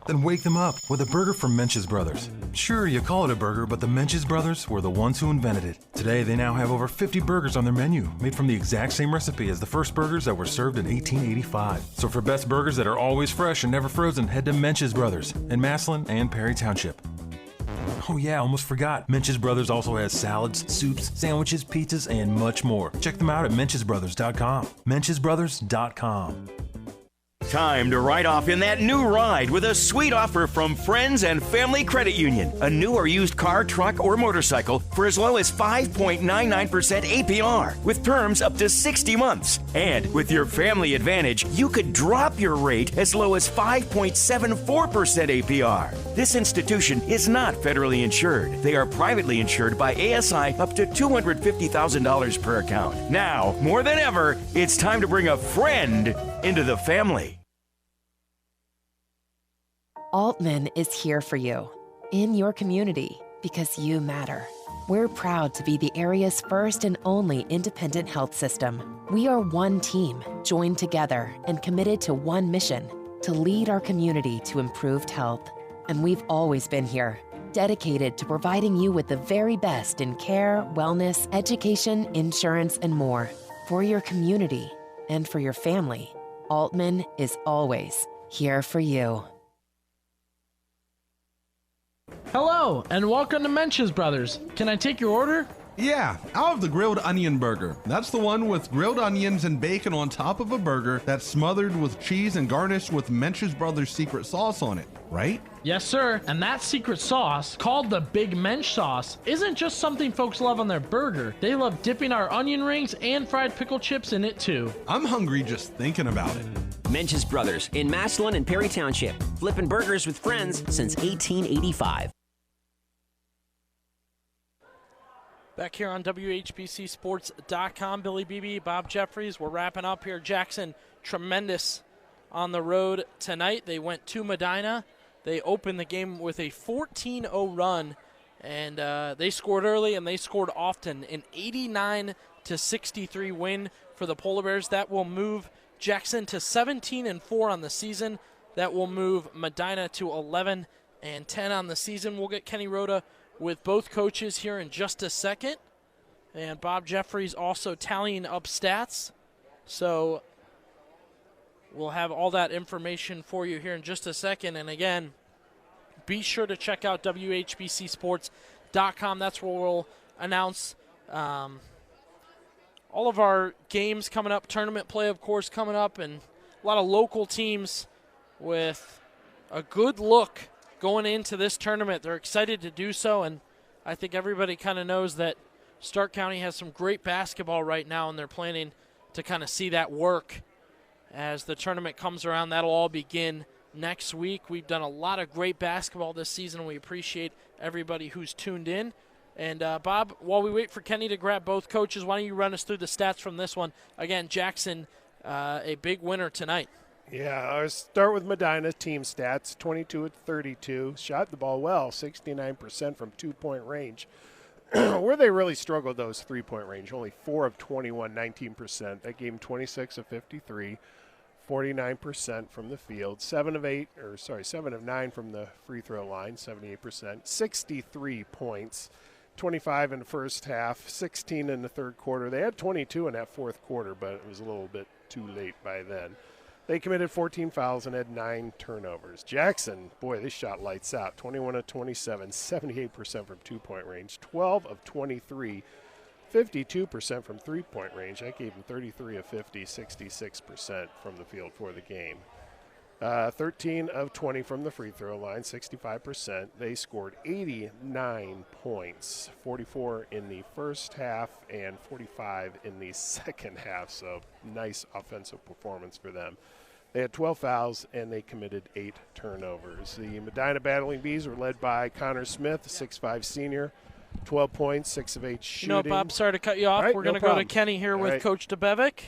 Then wake them up with a burger from Mench's Brothers. Sure, you call it a burger, but the Mench's Brothers were the ones who invented it. Today, they now have over 50 burgers on their menu, made from the exact same recipe as the first burgers that were served in 1885. So for best burgers that are always fresh and never frozen, head to Mench's Brothers in Massillon and Perry Township. Oh yeah, almost forgot. Mench's Brothers also has salads, soups, sandwiches, pizzas, and much more. Check them out at menchesbrothers.com. menchesbrothers.com. Time to ride off in that new ride with a sweet offer from Friends and Family Credit Union. A new or used car, truck, or motorcycle for as low as 5.99% APR with terms up to 60 months. And with your Family Advantage, you could drop your rate as low as 5.74% APR. This institution is not federally insured. They are privately insured by ASI up to $250,000 per account. Now, more than ever, it's time to bring a friend into the family. Altman is here for you, in your community, because you matter. We're proud to be the area's first and only independent health system. We are one team, joined together and committed to one mission, to lead our community to improved health. And we've always been here, dedicated to providing you with the very best in care, wellness, education, insurance, and more. For your community and for your family, Altman is always here for you. Hello, and welcome to Mench's Brothers. Can I take your order? Yeah, I'll have the grilled onion burger. That's the one with grilled onions and bacon on top of a burger that's smothered with cheese and garnished with Mench's Brothers secret sauce on it, right? Yes, sir. And that secret sauce, called the Big Mensch sauce, isn't just something folks love on their burger. They love dipping our onion rings and fried pickle chips in it, too. I'm hungry just thinking about it. Mench's Brothers in Massillon and Perry Township. Flipping burgers with friends since 1885. Back here on WHBCSports.com, Billy Beebe, Bob Jeffries. We're wrapping up here. Jackson, tremendous on the road tonight. They went to Medina. They opened the game with a 14-0 run, and they scored early and they scored often. An 89-63 win for the Polar Bears. That will move Jackson to 17-4 on the season. That will move Medina to 11-10 on the season. We'll get Kenny Rhoda with both coaches here in just a second. And Bob Jeffries also tallying up stats. So we'll have all that information for you here in just a second. And again, be sure to check out WHBCSports.com. That's where we'll announce all of our games coming up, tournament play, of course, coming up, and a lot of local teams with a good look going into this tournament. They're excited to do so, and I think everybody kind of knows that Stark County has some great basketball right now, and they're planning to kind of see that work as the tournament comes around. That'll all begin next week. We've done a lot of great basketball this season, and we appreciate everybody who's tuned in. And, Bob, while we wait for Kenny to grab both coaches, why don't you run us through the stats from this one? Again, Jackson, a big winner tonight. Yeah, I'll start with Medina team stats, 22 at 32. Shot the ball well, 69% from two-point range. Where they really struggled, those three-point range, only 4 of 21, 19%. That gave them 26 of 53, 49% from the field, 7 of 9 from the free throw line, 78%, 63 points, 25 in the first half, 16 in the third quarter. They had 22 in that fourth quarter, but it was a little bit too late by then. They committed 14 fouls and had 9 turnovers. Jackson, boy, they shot lights out. 21 of 27, 78% from two-point range, 12 of 23, 52% from three-point range. I gave them 33 of 50, 66% from the field for the game. 13 of 20 from the free throw line, 65%. They scored 89 points, 44 in the first half and 45 in the second half, so nice offensive performance for them. They had 12 fouls, and they committed 8 turnovers. The Medina Battling Bees were led by Connor Smith, 6'5 senior, 12 points, 6 of 8 shooting. You know, Bob, sorry to cut you off. Right, We're going to go to Kenny here with Coach DeBevick.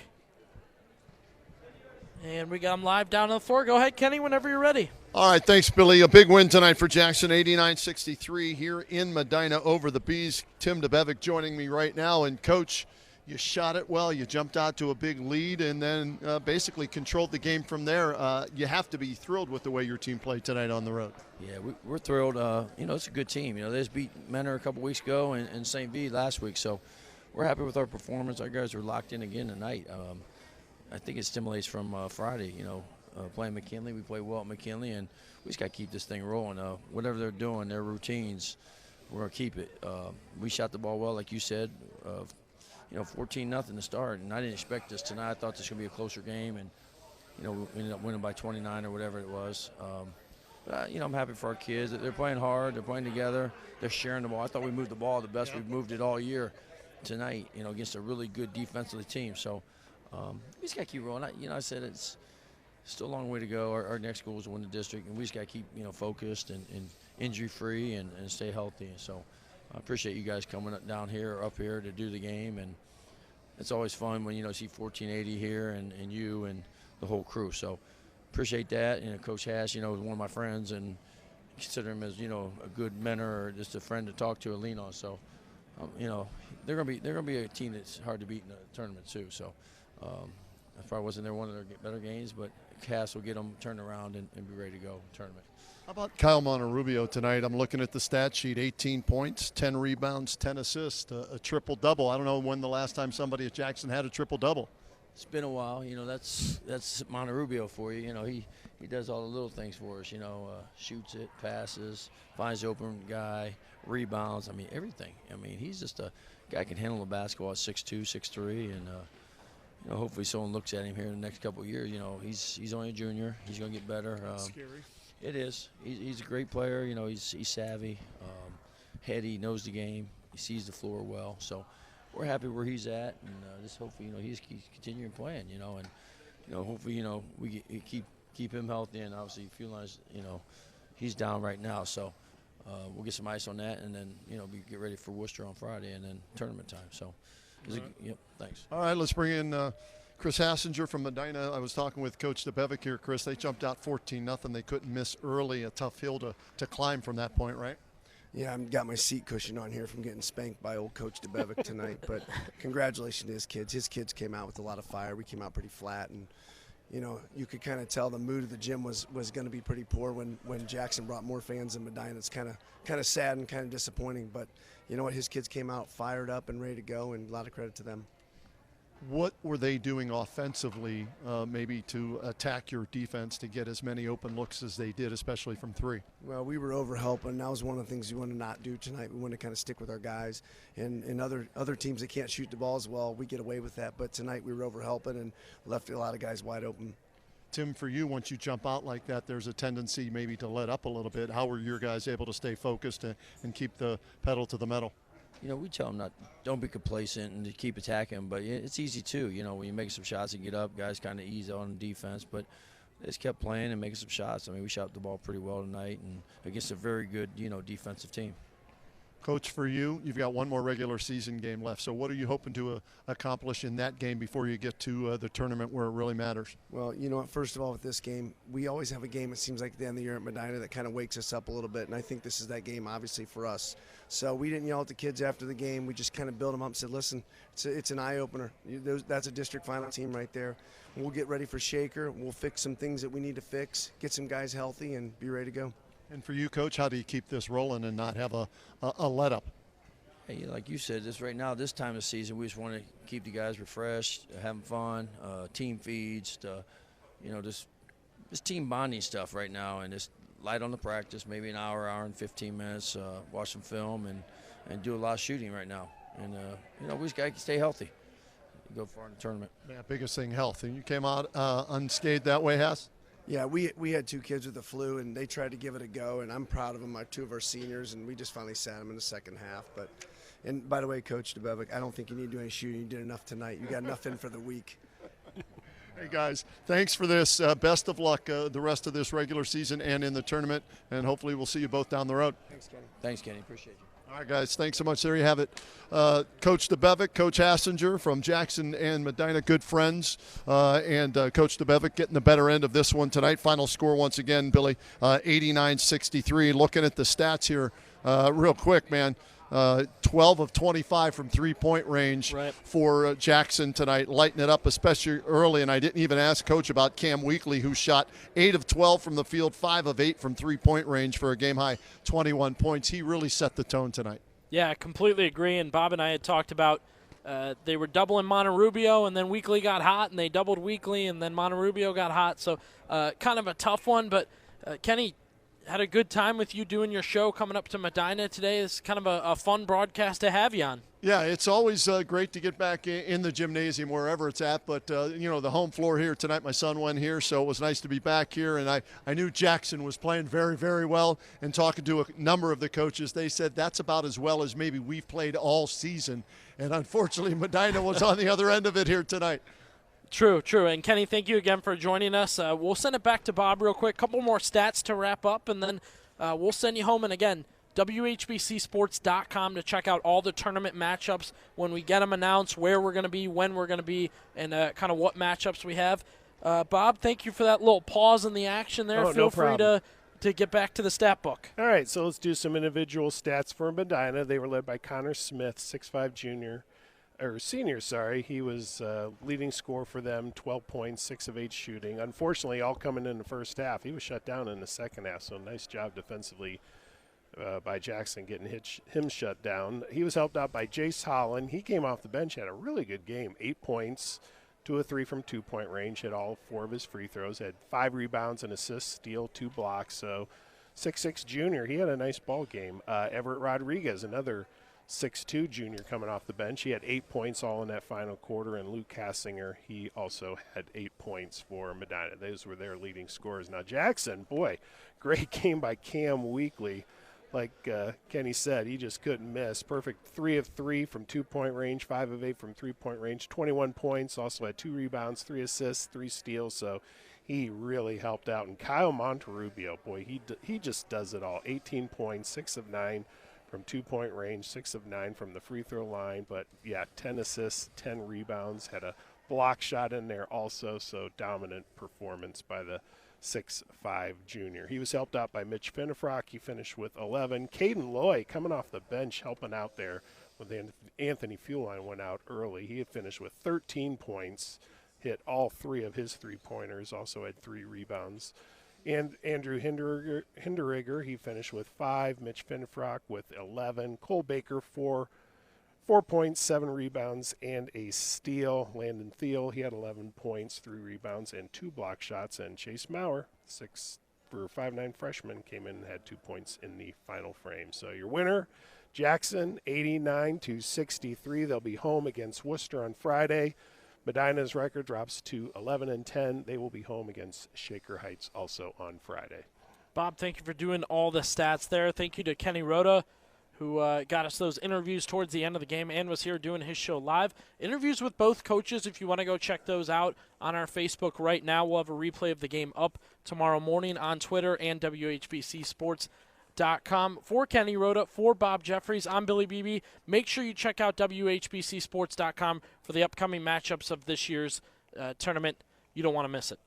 And we got him live down on the floor. Go ahead, Kenny, whenever you're ready. All right, thanks, Billy. A big win tonight for Jackson, 89-63 here in Medina over the Bees. Tim DeBevick joining me right now. And, Coach, you shot it well. You jumped out to a big lead and then basically controlled the game from there. You have to be thrilled with the way your team played tonight on the road. Yeah, we're thrilled. It's a good team. They just beat Menor a couple weeks ago and St. V last week. So we're happy with our performance. Our guys were locked in again tonight. I think it stimulates from Friday, playing McKinley. We play well at McKinley, and we just got to keep this thing rolling. Whatever they're doing, their routines, we're going to keep it. We shot the ball well, like you said, 14-0 to start, and I didn't expect this tonight. I thought this was going to be a closer game, and, we ended up winning by 29 or whatever it was. But I'm happy for our kids. They're playing hard. They're playing together. They're sharing the ball. I thought we moved the ball the best we've moved it all year tonight, against a really good defensive team. So, we just got to keep rolling. I said it's still a long way to go. Our next goal is to win the district, and we just got to keep, focused and injury-free and stay healthy. And so I appreciate you guys coming up here to do the game. And it's always fun when, see 1480 here and you and the whole crew. So appreciate that. And Coach Hash, is one of my friends, and consider him as, a good mentor or just a friend to talk to and lean on. So, they're gonna be a team that's hard to beat in the tournament too. So. I probably wasn't there one of their better games, but Cass will get them turned around and be ready to go in the tournament. How about Kyle Monterrubio tonight? I'm looking at the stat sheet, 18 points, 10 rebounds, 10 assists, a triple-double. I don't know when the last time somebody at Jackson had a triple-double. It's been a while. That's Monterrubio for you. He does all the little things for us. Shoots it, passes, finds the open guy, rebounds. Everything. He's just a guy who can handle the basketball at 6'2", 6'3", and hopefully someone looks at him here in the next couple of years. He's only a junior. He's going to get better. Scary. It is. He's a great player. He's savvy, heady, knows the game. He sees the floor well. So we're happy where he's at, and just hopefully he's continuing playing. And hopefully we keep him healthy, and obviously Fuline's he's down right now. So we'll get some ice on that, and then get ready for Worcester on Friday, and then tournament time. So. Yep, thanks. All right, let's bring in Chris Hassinger from Medina. I was talking with Coach DeBevick here, Chris. They jumped out 14-0. They couldn't miss early, a tough hill to climb from that point, right? Yeah, I've got my seat cushion on here from getting spanked by old Coach DeBevick tonight. But congratulations to his kids. His kids came out with a lot of fire. We came out pretty flat, and you could kind of tell the mood of the gym was going to be pretty poor when Jackson brought more fans than Medina. It's kind of sad and kind of disappointing, but you know what? His kids came out fired up and ready to go, and a lot of credit to them. What were they doing offensively, maybe to attack your defense to get as many open looks as they did, especially from three? Well, we were over-helping. That was one of the things we want to not do tonight. We want to kind of stick with our guys. And other teams that can't shoot the ball as well, we get away with that. But tonight we were over-helping and left a lot of guys wide open. Tim, for you, once you jump out like that, there's a tendency maybe to let up a little bit. How were your guys able to stay focused and keep the pedal to the metal? We tell them don't be complacent and to keep attacking, but it's easy too. When you make some shots and get up, guys kind of ease on defense. But they just kept playing and making some shots. I mean, we shot the ball pretty well tonight, and against a very good, defensive team. Coach, for you, you've got one more regular season game left. So what are you hoping to accomplish in that game before you get to the tournament where it really matters? Well, you know what, first of all, with this game, we always have a game, it seems like at the end of the year at Medina, that kind of wakes us up a little bit, and I think this is that game, obviously, for us. So we didn't yell at the kids after the game. We just kind of built them up and said, listen, it's an eye-opener. That's a district final team right there. We'll get ready for Shaker. We'll fix some things that we need to fix, get some guys healthy, and be ready to go. And for you, Coach, how do you keep this rolling and not have a let-up? Hey, like you said, this time of the season, we just want to keep the guys refreshed, having fun, team feeds, just team bonding stuff right now, and just light on the practice, maybe an hour and 15 minutes, watch some film, and do a lot of shooting right now. And, we just got to stay healthy, go far in the tournament. Yeah, biggest thing, health. And you came out unscathed that way, Haas? Yeah, we had 2 kids with the flu, and they tried to give it a go, and I'm proud of them, 2 of our seniors, and we just finally sat them in the second half. And by the way, Coach DeBevick, I don't think you need to do any shooting. You did enough tonight. You got enough in for the week. Hey, guys, thanks for this. Best of luck the rest of this regular season and in the tournament, and hopefully we'll see you both down the road. Thanks, Kenny. Thanks, Kenny. Appreciate you. All right, guys, thanks so much. There you have it. Coach DeBevick, Coach Hassinger from Jackson and Medina, good friends. And Coach DeBevick getting the better end of this one tonight. Final score once again, Billy, 89-63. Looking at the stats here real quick, man. 12 of 25 from three-point range for Jackson tonight, lighting it up, especially early. And I didn't even ask Coach about Cam Weekly, who shot 8 of 12 from the field, 5 of 8 from three-point range for a game-high 21 points. He really set the tone tonight. Yeah, I completely agree. And Bob and I had talked about they were doubling Monterubio, and then Weekly got hot, and they doubled Weekly, and then Monterubio got hot. So kind of a tough one. But, Kenny, had a good time with you doing your show coming up to Medina today. It's kind of a fun broadcast to have you on. Yeah, it's always great to get back in the gymnasium wherever it's at. But, the home floor here tonight, my son went here, so it was nice to be back here. And I knew Jackson was playing very, very well. And talking to a number of the coaches, they said that's about as well as maybe we've played all season. And unfortunately, Medina was on the other end of it here tonight. True. And, Kenny, thank you again for joining us. We'll send it back to Bob real quick. Couple more stats to wrap up, and then we'll send you home. And, again, WHBCSports.com to check out all the tournament matchups when we get them announced, where we're going to be, when we're going to be, and kind of what matchups we have. Bob, thank you for that little pause in the action there. Feel free to get back to the stat book. All right, so let's do some individual stats for Medina. They were led by Connor Smith, 6'5" senior. He was leading scorer for them, 12 points, 6 of 8 shooting. Unfortunately, all coming in the first half. He was shut down in the second half, so nice job defensively by Jackson getting him shut down. He was helped out by Jace Holland. He came off the bench, had a really good game, 8 points, 2 of 3 from two-point range, hit all 4 of his free throws, had 5 rebounds, an assist, steal, 2 blocks. So 6'6" junior, he had a nice ball game. Everett Rodriguez, another 6'2" junior coming off the bench. He had 8 points all in that final quarter, and Luke Cassinger, he also had 8 points for Medina. Those were their leading scorers. Now Jackson, boy, great game by Cam Weekly. Like Kenny said, he just couldn't miss. Perfect 3 of 3 from two-point range, 5 of 8 from three-point range, 21 points, also had 2 rebounds, 3 assists, 3 steals, so he really helped out. And Kyle Monterubio, boy, he just does it all. 18 points, 6 of 9 from two-point range, 6 of 9 from the free throw line. But, yeah, 10 assists, 10 rebounds, had a block shot in there also, so dominant performance by the 6'5" junior. He was helped out by Mitch Finnefrock. He finished with 11. Caden Loy coming off the bench helping out there when Anthony Fuline went out early. He had finished with 13 points, hit all 3 of his three-pointers, also had 3 rebounds. And Andrew Hinderigger, he finished with 5. Mitch Finnefrock with 11. Cole Baker, 4 points, 7 rebounds, and a steal. Landon Thiel, he had 11 points, 3 rebounds, and 2 block shots. And Chase Maurer, 5'9" freshman, came in and had 2 points in the final frame. So your winner, Jackson, 89-63. They'll be home against Worcester on Friday. Medina's record drops to 11-10. They will be home against Shaker Heights also on Friday. Bob, thank you for doing all the stats there. Thank you to Kenny Rhoda, who got us those interviews towards the end of the game and was here doing his show live. Interviews with both coaches, if you want to go check those out on our Facebook right now. We'll have a replay of the game up tomorrow morning on Twitter and WHBCSports.com. For Kenny Rhoda, for Bob Jeffries, I'm Billy Beebe. Make sure you check out WHBCSports.com for the upcoming matchups of this year's tournament. You don't want to miss it.